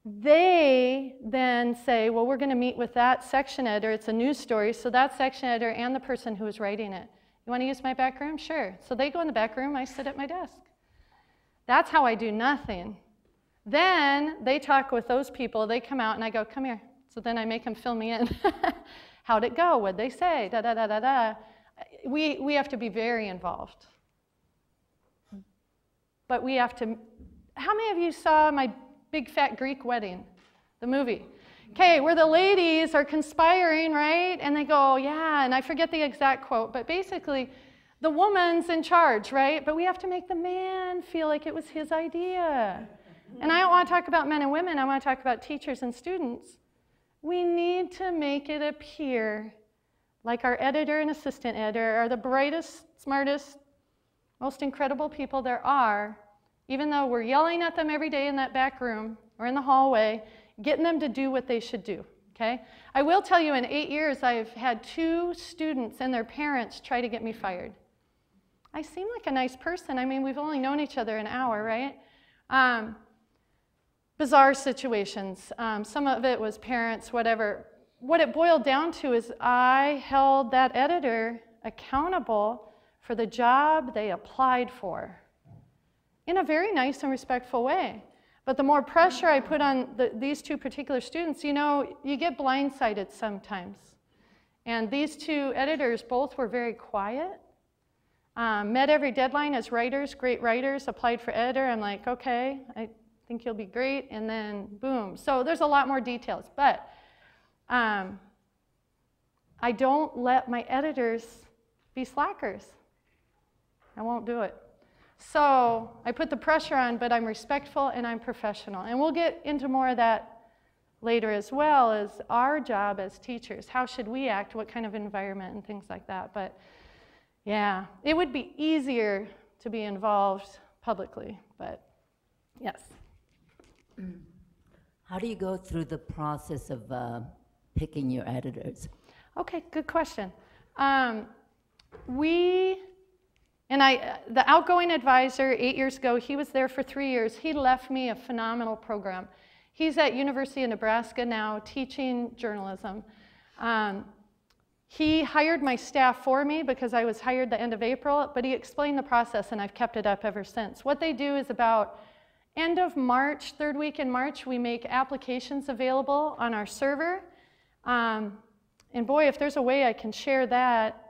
They then say, well, we're going to meet with that section editor. It's a news story, so that section editor and the person who is writing it. You want to use my back room? Sure. So they go in the back room. I sit at my desk. That's how I do nothing. Then they talk with those people. They come out, and I go, come here. So then I make them fill me in. How'd it go? What'd they say? Da, da, da, da, da. We have to be very involved. But we have to. How many of you saw My Big Fat Greek Wedding, the movie? Okay, where the ladies are conspiring, right? And they go, yeah, and I forget the exact quote, but basically, the woman's in charge, right? But we have to make the man feel like it was his idea. And I don't want to talk about men and women, I want to talk about teachers and students. We need to make it appear like our editor and assistant editor are the brightest, smartest, most incredible people there are, even though we're yelling at them every day in that back room or in the hallway, getting them to do what they should do, okay? I will tell you, in 8 years, I've had 2 students and their parents try to get me fired. I seem like a nice person. I mean, we've only known each other an hour, right? Bizarre situations. Some of it was parents, whatever. What it boiled down to is I held that editor accountable for the job they applied for in a very nice and respectful way. But the more pressure I put on these 2 particular students, you know, you get blindsided sometimes. And these 2 editors both were very quiet, met every deadline as writers, great writers, applied for editor. I'm like, okay, I think you'll be great, and then boom. So there's a lot more details, but I don't let my editors be slackers. I won't do it. So I put the pressure on, but I'm respectful and I'm professional. And we'll get into more of that later as well, as our job as teachers. How should we act? What kind of environment and things like that. But yeah, it would be easier to be involved publicly, but yes. How do you go through the process of picking your editors? Okay, good question. The outgoing advisor 8 years ago, he was there for 3 years. He left me a phenomenal program. He's at University of Nebraska now teaching journalism. He hired my staff for me because I was hired the end of April, but he explained the process and I've kept it up ever since. What they do is about end of March, 3rd week in March, we make applications available on our server. And boy, if there's a way I can share that,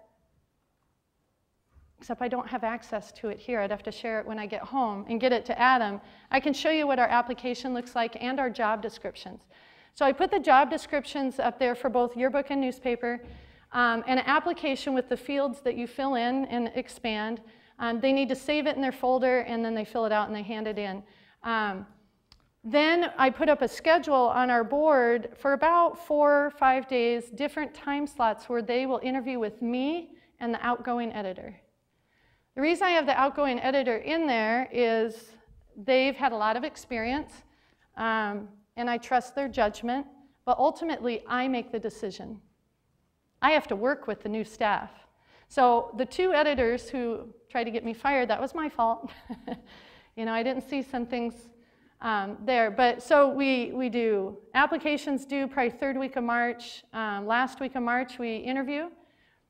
except I don't have access to it here. I'd have to share it when I get home and get it to Adam. I can show you what our application looks like and our job descriptions. So I put the job descriptions up there for both yearbook and newspaper, and an application with the fields that you fill in and expand. They need to save it in their folder, and then they fill it out and they hand it in. Then I put up a schedule on our board for about 4 or 5 days, different time slots where they will interview with me and the outgoing editor. The reason I have the outgoing editor in there is they've had a lot of experience, and I trust their judgment, but ultimately I make the decision. I have to work with the new staff. So the 2 editors who tried to get me fired, that was my fault. You know, I didn't see some things there. But so we do applications due probably 3rd week of March. Last week of March we interview.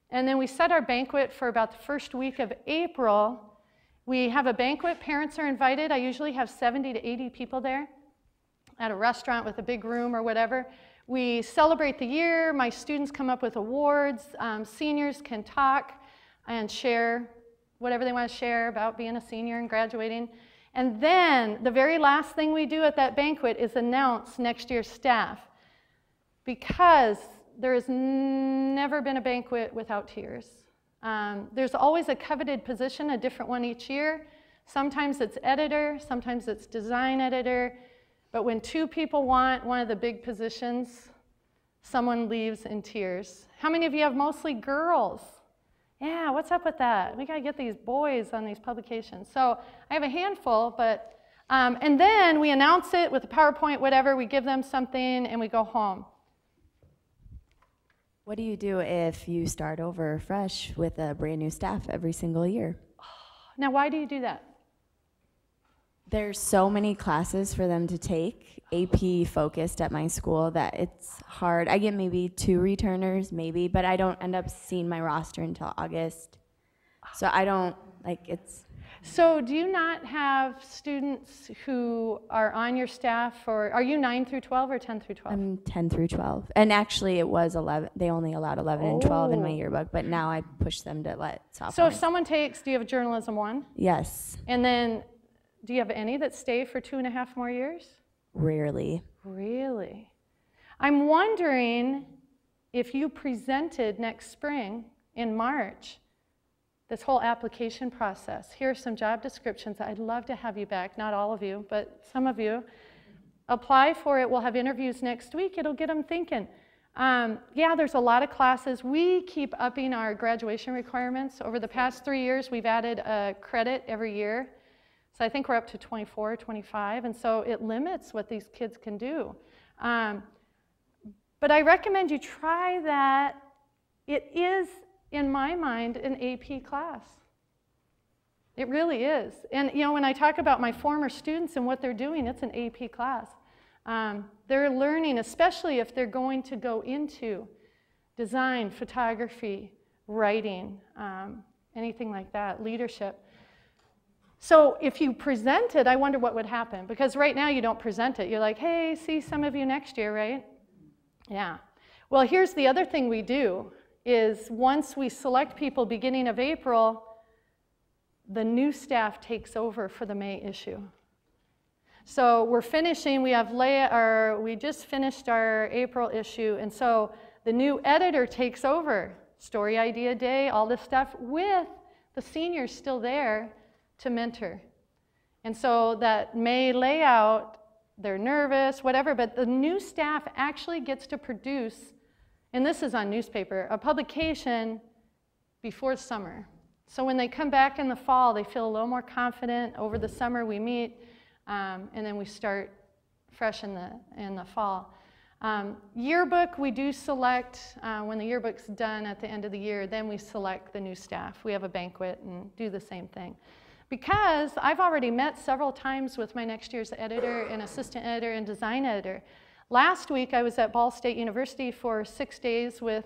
And then we set our banquet for about the 1st week of April. We have a banquet. Parents are invited. I usually have 70 to 80 people there at a restaurant with a big room or whatever. We celebrate the year. My students come up with awards. Seniors can talk and share whatever they want to share about being a senior and graduating. And then the very last thing we do at that banquet is announce next year's staff, because there has never been a banquet without tears. There's always a coveted position, a different one each year. Sometimes it's editor, sometimes it's design editor. But when 2 people want one of the big positions, someone leaves in tears. How many of you have mostly girls? Yeah, what's up with that? We gotta get these boys on these publications. So I have a handful, but, and then we announce it with a PowerPoint, whatever, we give them something and we go home. What do you do if you start over fresh with a brand new staff every single year? Now, why do you do that? There's so many classes for them to take, AP focused at my school, that it's hard. I get maybe 2 returners, maybe, but I don't end up seeing my roster until August. So I don't, it's... So do you not have students who are on your staff, or are you 9 through 12 or 10 through 12? I'm 10 through 12. And actually it was 11. They only allowed 11 and 12 in my yearbook, but now I push them to let sophomores. So if someone takes, do you have a journalism 1? Yes. And then do you have any that stay for 2.5 more years? Rarely. Really? I'm wondering if you presented next spring in March, this whole application process. Here are some job descriptions. I'd love to have you back, not all of you, but some of you. Apply for it. We'll have interviews next week. It'll get them thinking. Yeah, there's a lot of classes. We keep upping our graduation requirements. Over the past 3 years, we've added a credit every year. So I think we're up to 24, 25, and so it limits what these kids can do. But I recommend you try that. It is, in my mind, an AP class. It really is. And you know, when I talk about my former students and what they're doing, it's an AP class. They're learning, especially if they're going to go into design, photography, writing, anything like that, leadership. So if you present it, I wonder what would happen. Because right now you don't present it. You're like, hey, see some of you next year, right? Yeah. Well, here's the other thing we do, is once we select people beginning of April, the new staff takes over for the May issue. So we're finishing, we just finished our April issue, and so the new editor takes over, story idea day, all this stuff, with the seniors still there to mentor. And so that May layout, they're nervous, whatever, but the new staff actually gets to produce, and this is on newspaper, a publication before summer. So when they come back in the fall, they feel a little more confident. Over the summer we meet, and then we start fresh in the fall. Yearbook, we do select, when the yearbook's done at the end of the year, then we select the new staff. We have a banquet and do the same thing. Because I've already met several times with my next year's editor and assistant editor and design editor. Last week I was at Ball State University for 6 days with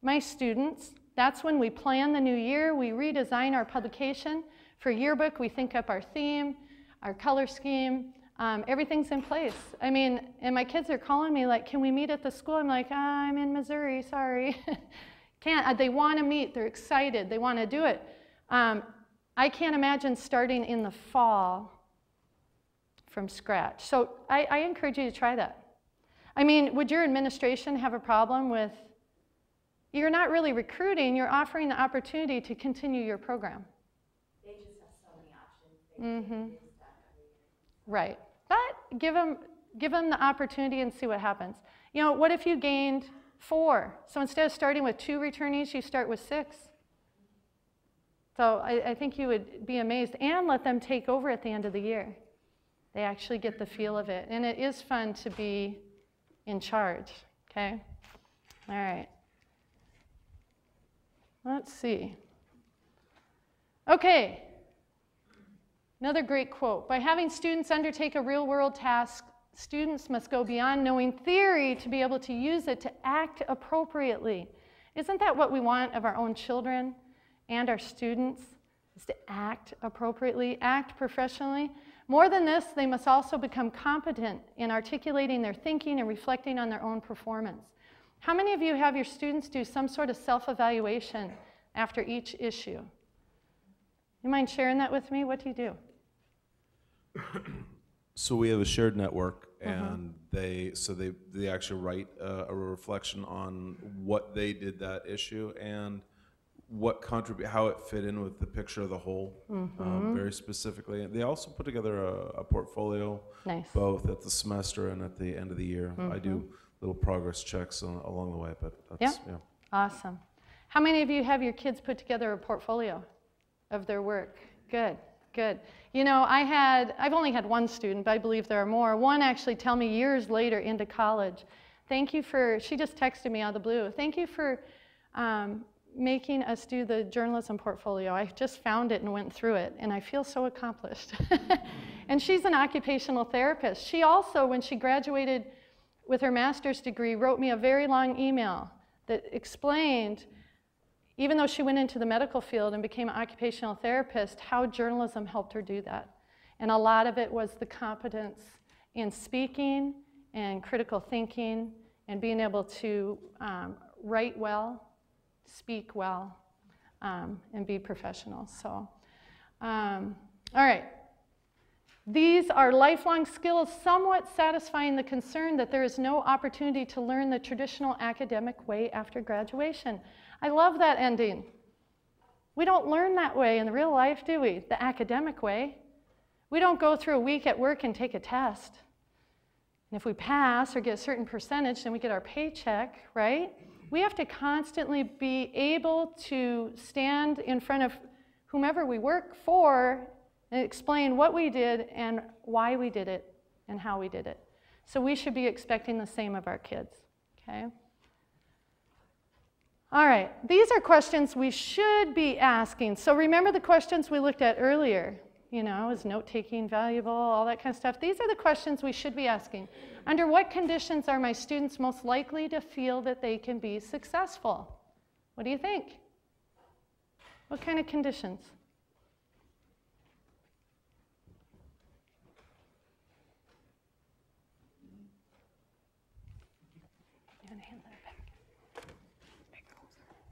my students. That's when we plan the new year. We redesign our publication. For yearbook, we think up our theme, our color scheme. Everything's in place. I mean, and my kids are calling me like, can we meet at the school? I'm like, I'm in Missouri, sorry. Can't. They want to meet. They're excited. They want to do it. I can't imagine starting in the fall from scratch. So I encourage you to try that. I mean, would your administration have a problem with, you're not really recruiting, you're offering the opportunity to continue your program. They just have so many options. Right. But give them the opportunity and see what happens. You know, what if you gained 4? So instead of starting with 2 returnees, you start with 6. So I think you would be amazed, and let them take over at the end of the year. They actually get the feel of it. And it is fun to be in charge, okay? All right. Let's see. Okay. Another great quote. By having students undertake a real-world task, students must go beyond knowing theory to be able to use it to act appropriately. Isn't that what we want of our own children and our students? Is to act appropriately, act professionally. More than this, they must also become competent in articulating their thinking and reflecting on their own performance. How many of you have your students do some sort of self-evaluation after each issue? You mind sharing that with me? What do you do? So we have a shared network, and they actually write a reflection on what they did that issue and how it fit in with the picture of the whole, very specifically. And they also put together a portfolio, both at the semester and at the end of the year. I do little progress checks along the way, but that's, yeah. Awesome. How many of you have your kids put together a portfolio of their work? Good, good. You know, I've only had one student, but I believe there are more. One actually tell me years later into college, thank you for, she just texted me out of the blue, thank you for making us do the journalism portfolio. I just found it and went through it, and I feel so accomplished. And she's an occupational therapist. She also, when she graduated with her master's degree, wrote me a very long email that explained, even though she went into the medical field and became an occupational therapist, how journalism helped her do that. And a lot of it was the competence in speaking and critical thinking and being able to write well, speak well, and be professional. So, all right. These are lifelong skills, somewhat satisfying the concern that there is no opportunity to learn the traditional academic way after graduation. I love that ending. We don't learn that way in real life, do we? The academic way. We don't go through a week at work and take a test. And if we pass or get a certain percentage, then we get our paycheck, right? We have to constantly be able to stand in front of whomever we work for and explain what we did and why we did it and how we did it. So we should be expecting the same of our kids, okay? All right, these are questions we should be asking. So remember the questions we looked at earlier. You know, is note-taking valuable, all that kind of stuff. These are the questions we should be asking. Under what conditions are my students most likely to feel that they can be successful? What do you think? What kind of conditions?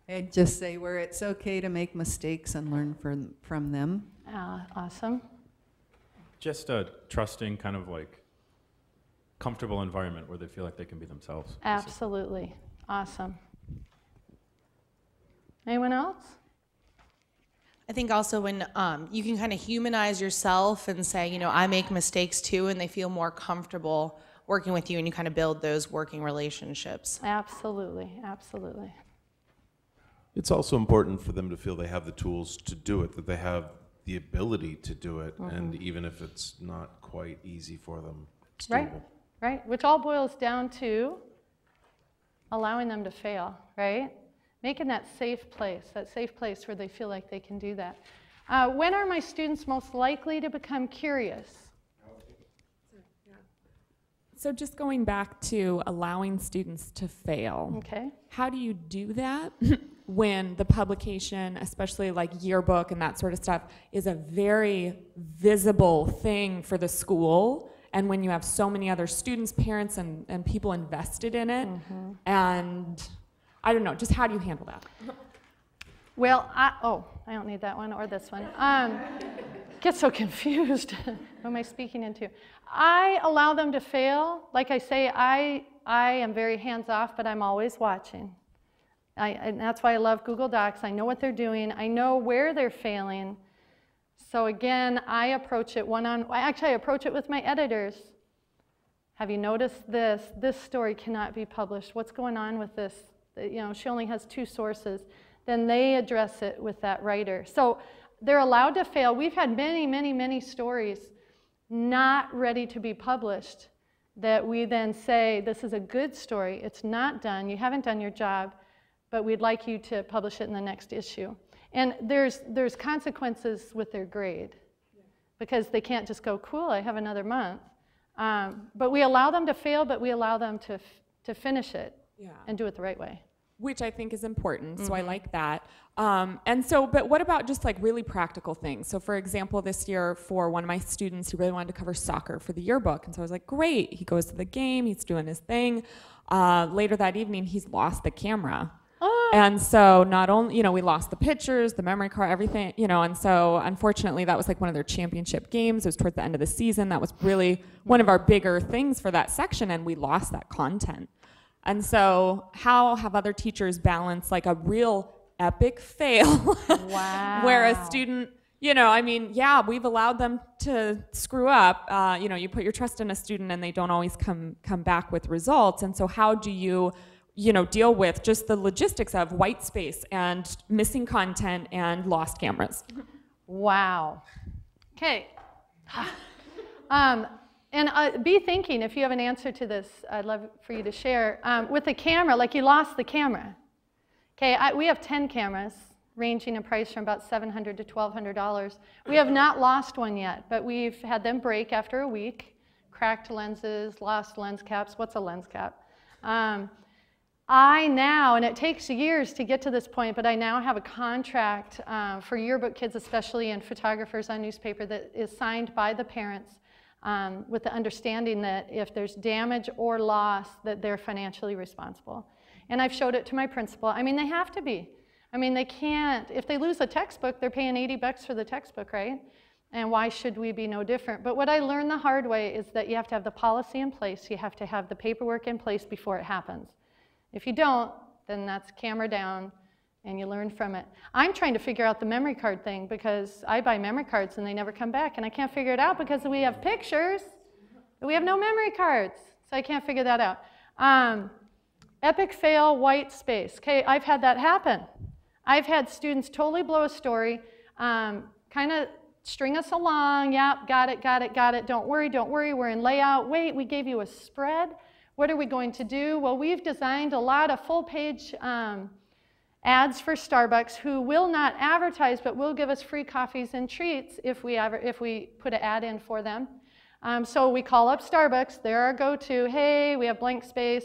I'd just say where it's okay to make mistakes and learn from them. Awesome. Just a trusting, kind of like comfortable environment where they feel like they can be themselves. Absolutely. Awesome. Anyone else? I think also when you can kind of humanize yourself and say, you know, I make mistakes too, and they feel more comfortable working with you, and you kind of build those working relationships. Absolutely, absolutely. It's also important for them to feel they have the tools to do it, that they have the ability to do it, and even if it's not quite easy for them, it's doable. Right, which all boils down to allowing them to fail, right? Making that safe place where they feel like they can do that. When are my students most likely to become curious? So just going back to allowing students to fail. Okay. How do you do that when the publication, especially like yearbook and that sort of stuff, is a very visible thing for the school, and when you have so many other students, parents, and people invested in it, and I don't know, just how do you handle that? Well, I don't need that one or this one. Get so confused. Who am I speaking into? I allow them to fail. Like I say, I am very hands-off, but I'm always watching. And that's why I love Google Docs. I know what they're doing. I know where they're failing. So again, I approach it actually I approach it with my editors. Have you noticed this? This story cannot be published. What's going on with this? You know, she only has 2 sources. Then they address it with that writer. So they're allowed to fail. We've had many, many, many stories not ready to be published that we then say, this is a good story. It's not done. You haven't done your job, but we'd like you to publish it in the next issue. And there's consequences with their grade because they can't just go, cool, I have another month. But we allow them to fail, but we allow them to finish it and do it the right way. Which I think is important, so I like that. But what about just like really practical things? So for example, this year for one of my students, he really wanted to cover soccer for the yearbook. And so I was like, great, he goes to the game, he's doing his thing. Later that evening, he's lost the camera. And so not only, we lost the pictures, the memory card, everything, and so unfortunately that was like one of their championship games. It was towards the end of the season. That was really one of our bigger things for that section, and we lost that content. And so how have other teachers balanced like a real epic fail where a student, we've allowed them to screw up. You put your trust in a student and they don't always come back with results. And so how do you, deal with just the logistics of white space and missing content and lost cameras? Wow. Okay. And be thinking, if you have an answer to this, I'd love for you to share. With the camera, like you lost the camera. Okay, we have 10 cameras, ranging in price from about $700 to $1,200. We have not lost one yet, but we've had them break after a week. Cracked lenses, lost lens caps. What's a lens cap? I now, and it takes years to get to this point, but I now have a contract for yearbook kids, especially, and photographers on newspaper that is signed by the parents. With the understanding that if there's damage or loss, that they're financially responsible. And I've showed it to my principal. I mean, they have to be. I mean, they can't. If they lose a textbook, they're paying $80 for the textbook, right? And why should we be no different? But what I learned the hard way is that you have to have the policy in place. You have to have the paperwork in place before it happens. If you don't, then that's camera down, and you learn from it. I'm trying to figure out the memory card thing because I buy memory cards and they never come back, and I can't figure it out because we have pictures, but we have no memory cards, so I can't figure that out. Epic fail, white space. Okay, I've had that happen. I've had students totally blow a story, kind of string us along. Yep, got it. Don't worry, we're in layout. Wait, we gave you a spread. What are we going to do? Well, we've designed a lot of full-page ads for Starbucks who will not advertise, but will give us free coffees and treats if we put an ad in for them. So we call up Starbucks. They're our go-to. Hey, we have blank space.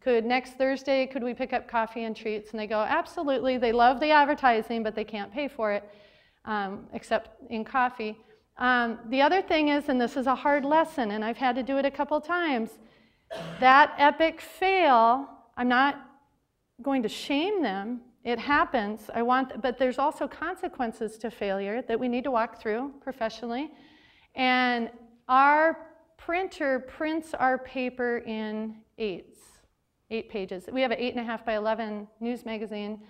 Next Thursday, could we pick up coffee and treats? And they go, absolutely. They love the advertising, but they can't pay for it, except in coffee. The other thing is, and this is a hard lesson, and I've had to do it a couple times, that epic fail, I'm not going to shame them. It happens. But there's also consequences to failure that we need to walk through professionally. And our printer prints our paper in 8 pages. We have an 8.5 by 11 news magazine.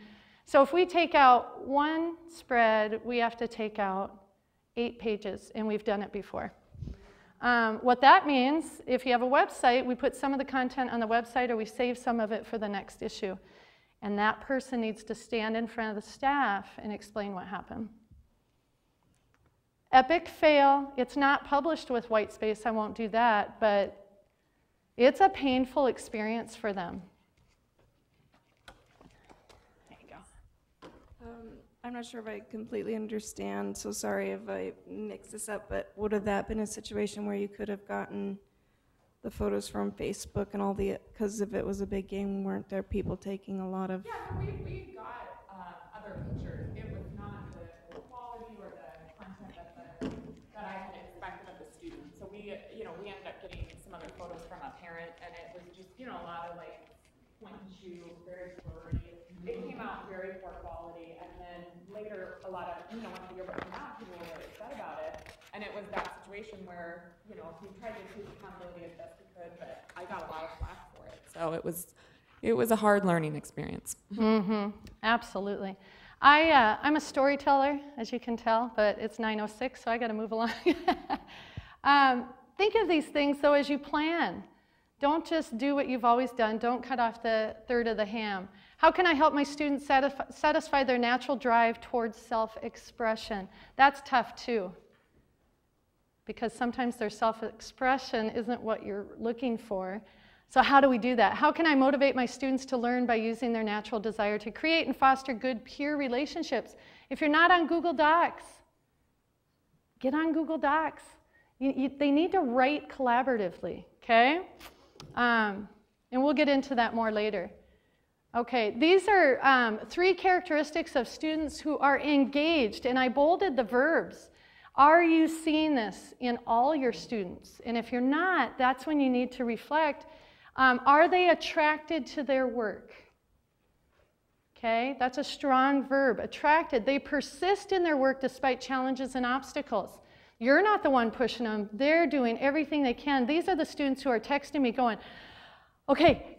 So if we take out one spread, we have to take out 8 pages, and we've done it before. What that means, if you have a website, we put some of the content on the website, or we save some of it for the next issue. And that person needs to stand in front of the staff and explain what happened. Epic fail, it's not published with white space, I won't do that, but it's a painful experience for them. There you go. I'm not sure if I completely understand, so sorry if I mix this up, but would have that been a situation where you could have gotten the photos from Facebook and all the, because if it was a big game, weren't there people taking a lot of? Yeah, we got other pictures. It was not the quality or the content that I had expected of the student. So we ended up getting some other photos from a parent, and it was just, a lot of like point and shoot, very blurry. It came out very poor quality, and then later a lot of, once the yearbook came out, people were really upset about it. And it was that situation where, we tried to take accountability as best we could, but I got a lot of flack for it. So it was a hard learning experience. Mm-hmm. Absolutely. I'm a storyteller, as you can tell, but it's 9:06, so I got to move along. Think of these things, though, as you plan. Don't just do what you've always done. Don't cut off the third of the ham. How can I help my students satisfy their natural drive towards self-expression? That's tough, too, because sometimes their self-expression isn't what you're looking for. So how do we do that? How can I motivate my students to learn by using their natural desire to create and foster good peer relationships? If you're not on Google Docs, get on Google Docs. They need to write collaboratively, okay? And we'll get into that more later. Okay, these are 3 characteristics of students who are engaged, and I bolded the verbs. Are you seeing this in all your students? And if you're not, that's when you need to reflect. Are they attracted to their work? Okay, that's a strong verb, attracted. They persist in their work despite challenges and obstacles. You're not the one pushing them. They're doing everything they can. These are the students who are texting me going, okay,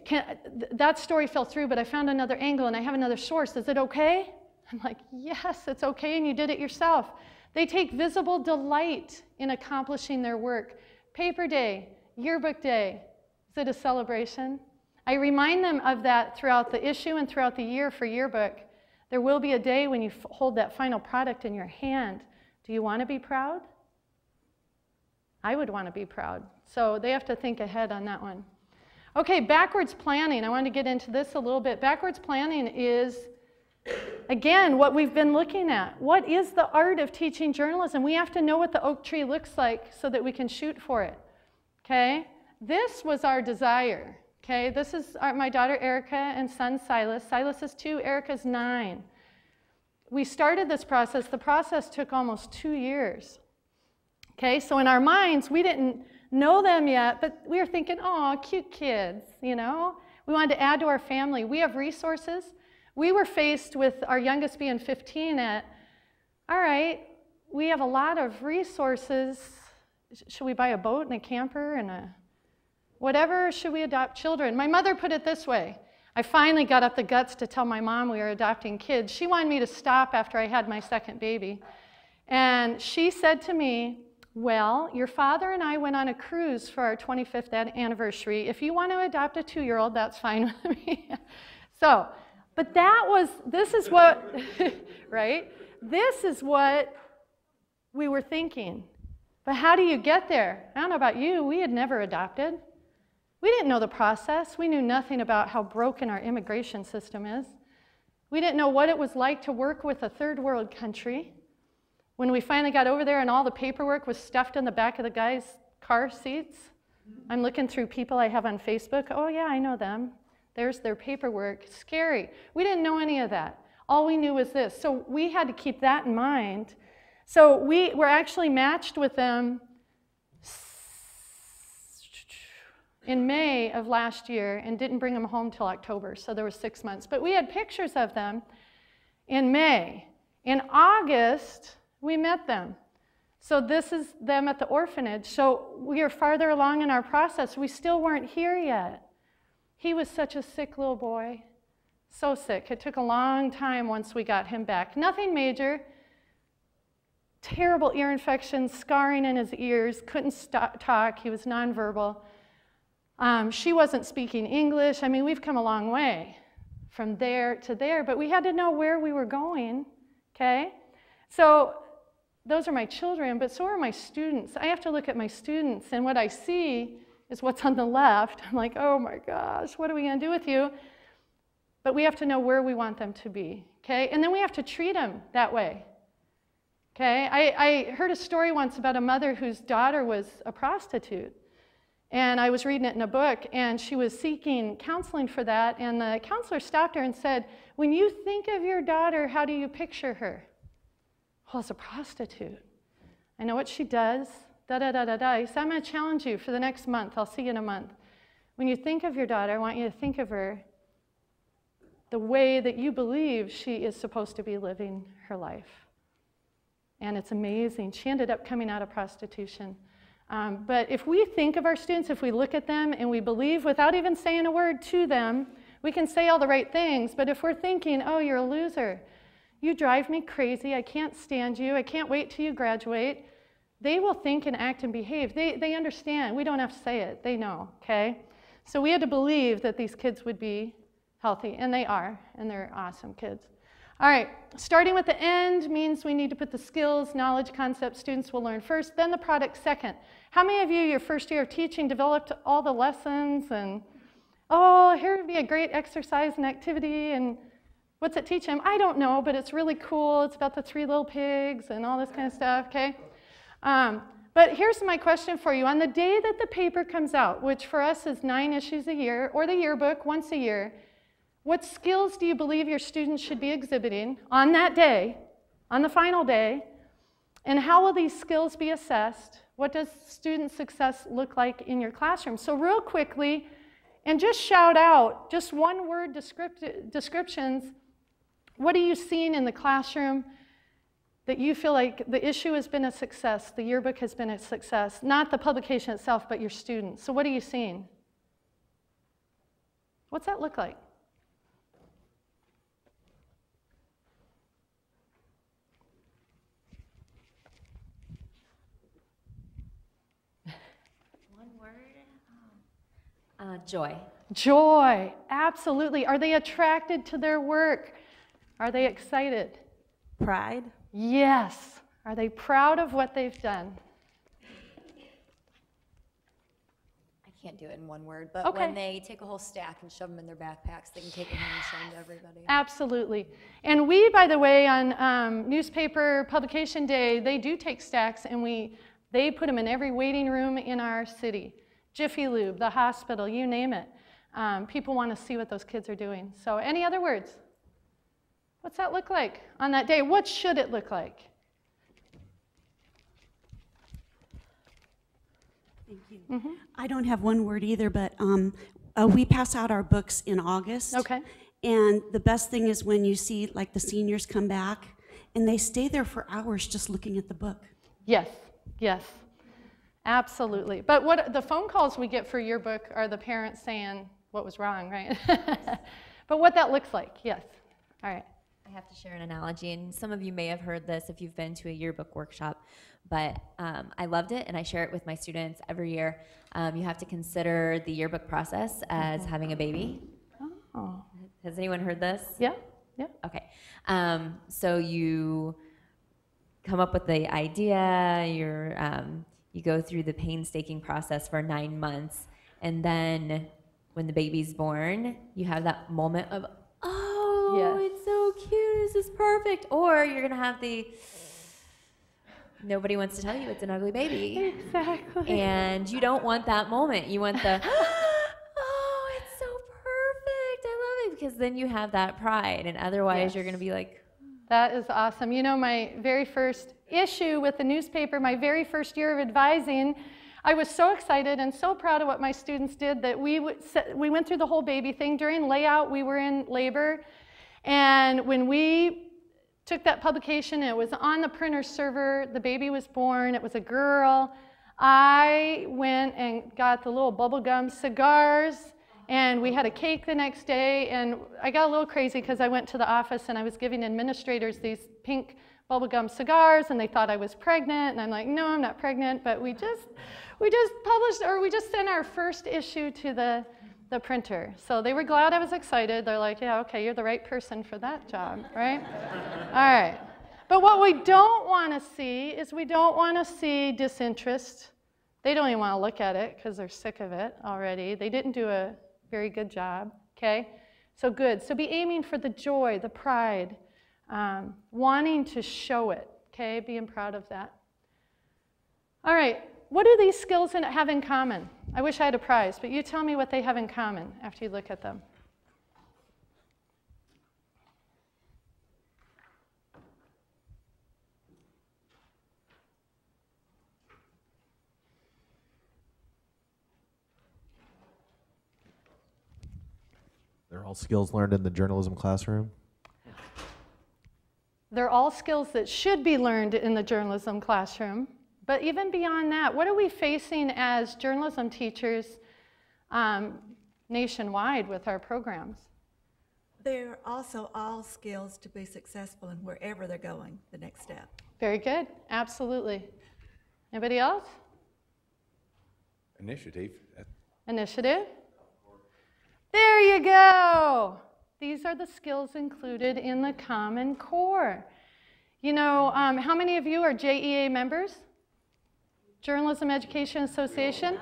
that story fell through, but I found another angle and I have another source. Is it okay? I'm like, yes, it's okay, and you did it yourself. They take visible delight in accomplishing their work. Paper day, yearbook day, is it a celebration? I remind them of that throughout the issue and throughout the year for yearbook. There will be a day when you hold that final product in your hand. Do you want to be proud? I would want to be proud. So they have to think ahead on that one. Okay, backwards planning. I want to get into this a little bit. Backwards planning is, again, what we've been looking at. What is the art of teaching journalism? We have to know what the oak tree looks like so that we can shoot for it. Okay? This was our desire. Okay? This is my daughter Erica and son Silas. Silas is 2, Erica's 9. We started this process. The process took almost 2 years. Okay? So in our minds, we didn't know them yet, but we were thinking, oh, cute kids, We wanted to add to our family. We have resources. We were faced with our youngest being 15 all right, we have a lot of resources. Should we buy a boat and a camper and whatever? Should we adopt children? My mother put it this way. I finally got up the guts to tell my mom we were adopting kids. She wanted me to stop after I had my second baby. And she said to me, well, your father and I went on a cruise for our 25th anniversary. If you want to adopt a 2-year-old, that's fine with me. So, but this is what, right? This is what we were thinking. But how do you get there? I don't know about you, we had never adopted. We didn't know the process. We knew nothing about how broken our immigration system is. We didn't know what it was like to work with a third world country. When we finally got over there and all the paperwork was stuffed in the back of the guys' car seats, I'm looking through people I have on Facebook. Oh yeah, I know them. There's their paperwork. Scary. We didn't know any of that. All we knew was this. So we had to keep that in mind. So we were actually matched with them in May of last year and didn't bring them home till October, so there was 6 months. But we had pictures of them in May. In August, we met them. So this is them at the orphanage. So we are farther along in our process. We still weren't here yet. He was such a sick little boy, so sick. It took a long time once we got him back. Nothing major. Terrible ear infection, scarring in his ears, couldn't talk, he was nonverbal. She wasn't speaking English. I mean, we've come a long way from there to there, but we had to know where we were going, okay? So those are my children, but so are my students. I have to look at my students, and what I see is what's on the left. I'm like, oh my gosh, what are we gonna do with you? But we have to know where we want them to be, okay? And then we have to treat them that way, okay? I heard a story once about a mother whose daughter was a prostitute. And I was reading it in a book, and she was seeking counseling for that, and the counselor stopped her and said, when you think of your daughter, how do you picture her? Well, as a prostitute. I know what she does, da-da-da-da-da. He said, I'm gonna challenge you for the next month. I'll see you in a month. When you think of your daughter, I want you to think of her the way that you believe she is supposed to be living her life. And it's amazing. She ended up coming out of prostitution. But if we think of our students, if we look at them and we believe without even saying a word to them, we can say all the right things, but if we're thinking, oh, you're a loser, you drive me crazy, I can't stand you, I can't wait till you graduate, they will think and act and behave. They understand. We don't have to say it. They know, okay? So we had to believe that these kids would be healthy, and they are, and they're awesome kids. All right, starting with the end means we need to put the skills, knowledge, concepts students will learn first, then the product second. How many of you, your first year of teaching, developed all the lessons and, oh, here would be a great exercise and activity, and what's it teach them? I don't know, but it's really cool. It's about the 3 little pigs and all this kind of stuff, okay? But here's my question for you. On the day that the paper comes out, which for us is 9 issues a year, or the yearbook once a year, what skills do you believe your students should be exhibiting on that day, on the final day, and how will these skills be assessed? What does student success look like in your classroom? So real quickly, and just shout out, just one-word descriptions, what are you seeing in the classroom that you feel like the issue has been a success, the yearbook has been a success, not the publication itself, but your students. So what are you seeing? What's that look like? Joy. Joy, absolutely. Are they attracted to their work? Are they excited? Pride. Yes. Are they proud of what they've done? I can't do it in one word, but Okay. when they take a whole stack and shove them in their backpacks, they can take them home and show them to everybody. Absolutely. And we, by the way, on newspaper publication day, they do take stacks, and they put them in every waiting room in our city. Jiffy Lube, the hospital, you name it. People want to see what those kids are doing. So any other words? What's that look like on that day? What should it look like? Thank you. I don't have one word either, but we pass out our books in August. Okay. And the best thing is when you see like the seniors come back and they stay there for hours just looking at the book. Yes, yes. Absolutely. But what the phone calls we get for yearbook are the parents saying what was wrong, right? But what that looks like, yes. All right. I have to share an analogy, and some of you may have heard this if you've been to a yearbook workshop, but I loved it, and I share it with my students every year. You have to consider the yearbook process as having a baby. Oh. Has anyone heard this? Yeah, yeah. Okay. So you come up with the idea, you go through the painstaking process for 9 months, and then when the baby's born, you have that moment of, oh, yes. It's so cute, this is perfect. Or you're gonna have nobody wants to tell you it's an ugly baby. Exactly. And you don't want that moment. You want the, oh, it's so perfect, I love it, because then you have that pride, and otherwise you're gonna be like, that is awesome. You know, my very first issue with the newspaper, my very first year of advising, I was so excited and so proud of what my students did that we went through the whole baby thing. During layout, we were in labor, and when we took that publication, it was on the printer server, the baby was born, it was a girl. I went and got the little bubblegum cigars, and we had a cake the next day, and I got a little crazy because I went to the office and I was giving administrators these pink bubblegum cigars, and they thought I was pregnant, and I'm like, no, I'm not pregnant, but we just published, or we just sent our first issue to the printer. So they were glad I was excited. They're like, yeah, okay, you're the right person for that job, right? All right. But what we don't want to see is we don't want to see disinterest. They don't even want to look at it because they're sick of it already. They didn't do a very good job, okay? So good. So be aiming for the joy, the pride, wanting to show it, okay? Being proud of that. All right. What do these skills have in common? I wish I had a prize, but you tell me what they have in common after you look at them. They're all skills learned in the journalism classroom? They're all skills that should be learned in the journalism classroom. But even beyond that, what are we facing as journalism teachers nationwide with our programs? They're also all skills to be successful in wherever they're going, the next step. Very good. Absolutely. Anybody else? Initiative. Initiative. There you go. These are the skills included in the Common Core. You know, how many of you are JEA members? Journalism Education Association?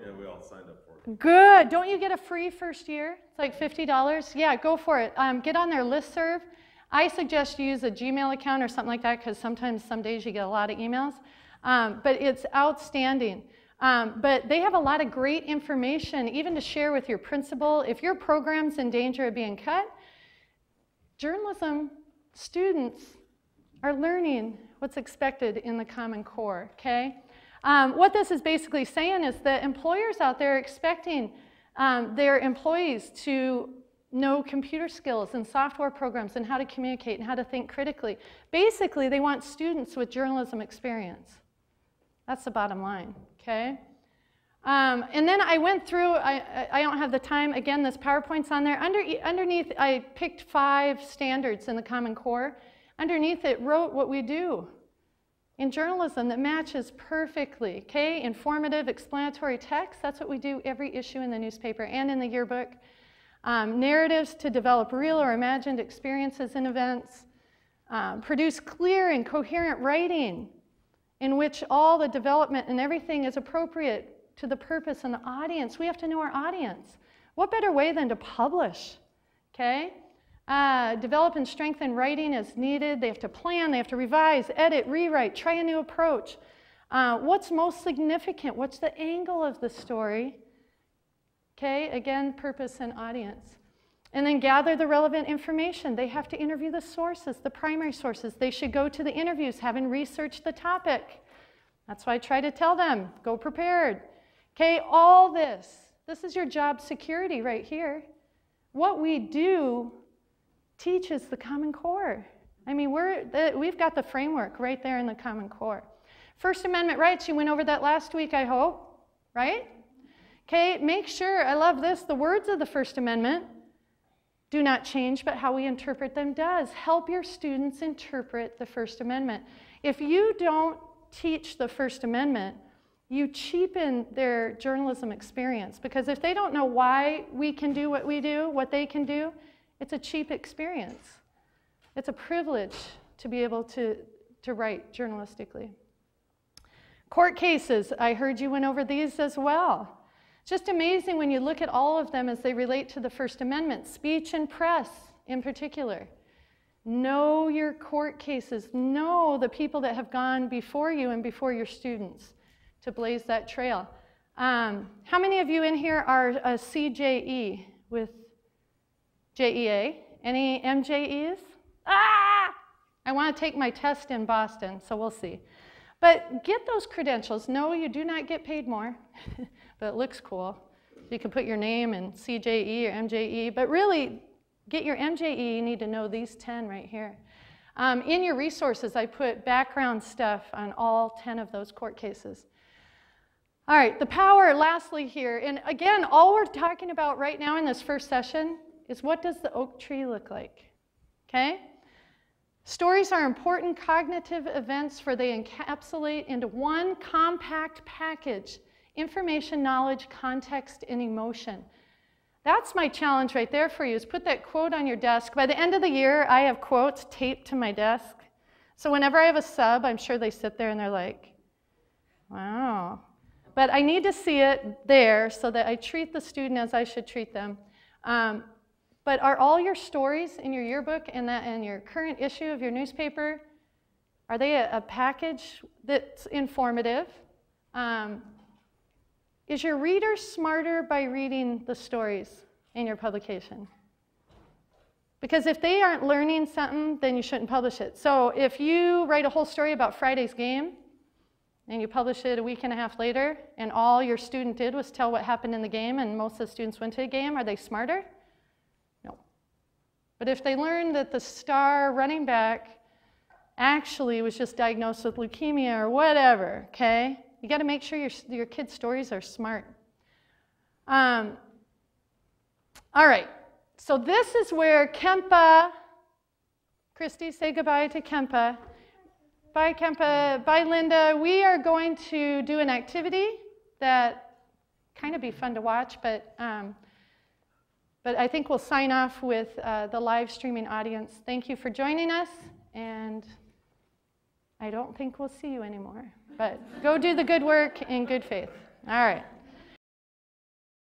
Yeah, we all signed up for it. Good. Don't you get a free first year? It's like $50. Yeah, go for it. Get on their listserv. I suggest you use a Gmail account or something like that because sometimes, some days you get a lot of emails. But it's outstanding. But they have a lot of great information, even to share with your principal. If your program's in danger of being cut, journalism students are learning what's expected in the Common Core, okay? What this is basically saying is that employers out there are expecting their employees to know computer skills and software programs and how to communicate and how to think critically. Basically, they want students with journalism experience. That's the bottom line, okay? And then I went through, I don't have the time, again, this PowerPoint's on there. Underneath, I picked 5 standards in the Common Core. Underneath it wrote what we do in journalism that matches perfectly, okay? Informative, explanatory text, that's what we do every issue in the newspaper and in the yearbook. Narratives to develop real or imagined experiences and events. Produce clear and coherent writing in which all the development and everything is appropriate to the purpose and the audience. We have to know our audience. What better way than to publish, okay? Develop and strengthen writing as needed. They have to plan, they have to revise, edit, rewrite, try a new approach. What's most significant? What's the angle of the story? Okay, again, purpose and audience. And then gather the relevant information. They have to interview the sources, the primary sources. They should go to the interviews having researched the topic. That's why I try to tell them, go prepared. Okay, all this is your job security right here. What we do teaches the Common Core. I mean, we've got the framework right there in the Common Core. First Amendment rights, you went over that last week, I hope, right? Okay, make sure, I love this, the words of the First Amendment do not change, but how we interpret them does. Help your students interpret the First Amendment. If you don't teach the First Amendment, you cheapen their journalism experience, because if they don't know why we can do what we do, what they can do, it's a cheap experience. It's a privilege to be able to write journalistically. Court cases, I heard you went over these as well. Just amazing when you look at all of them as they relate to the First Amendment. Speech and press in particular. Know your court cases. Know the people that have gone before you and before your students to blaze that trail. How many of you in here are a CJE with JEA? Any MJEs? Ah! I want to take my test in Boston, so we'll see. But get those credentials. No, you do not get paid more, but it looks cool. You can put your name in CJE or MJE, but really, get your MJE, you need to know these 10 right here. In your resources, I put background stuff on all 10 of those court cases. All right, the power, lastly here, and again, all we're talking about right now in this first session is what does the oak tree look like, okay? Stories are important cognitive events, for they encapsulate into one compact package information, knowledge, context, and emotion. That's my challenge right there for you, is put that quote on your desk. By the end of the year, I have quotes taped to my desk. So whenever I have a sub, I'm sure they sit there and they're like, wow. But I need to see it there so that I treat the student as I should treat them. But are all your stories in your yearbook and your current issue of your newspaper, are they a package that's informative? Is your reader smarter by reading the stories in your publication? Because if they aren't learning something, then you shouldn't publish it. So if you write a whole story about Friday's game, and you publish it a week and a half later, and all your student did was tell what happened in the game, and most of the students went to the game, are they smarter? No. But if they learn that the star running back actually was just diagnosed with leukemia or whatever, okay? You got to make sure your kids' stories are smart. All right, so this is where Kempa, Christy, say goodbye to Kempa. Bye, Kempa. Bye, Linda. We are going to do an activity that kind of be fun to watch, but I think we'll sign off with the live streaming audience. Thank you for joining us, and I don't think we'll see you anymore. But go do the good work in good faith. All right.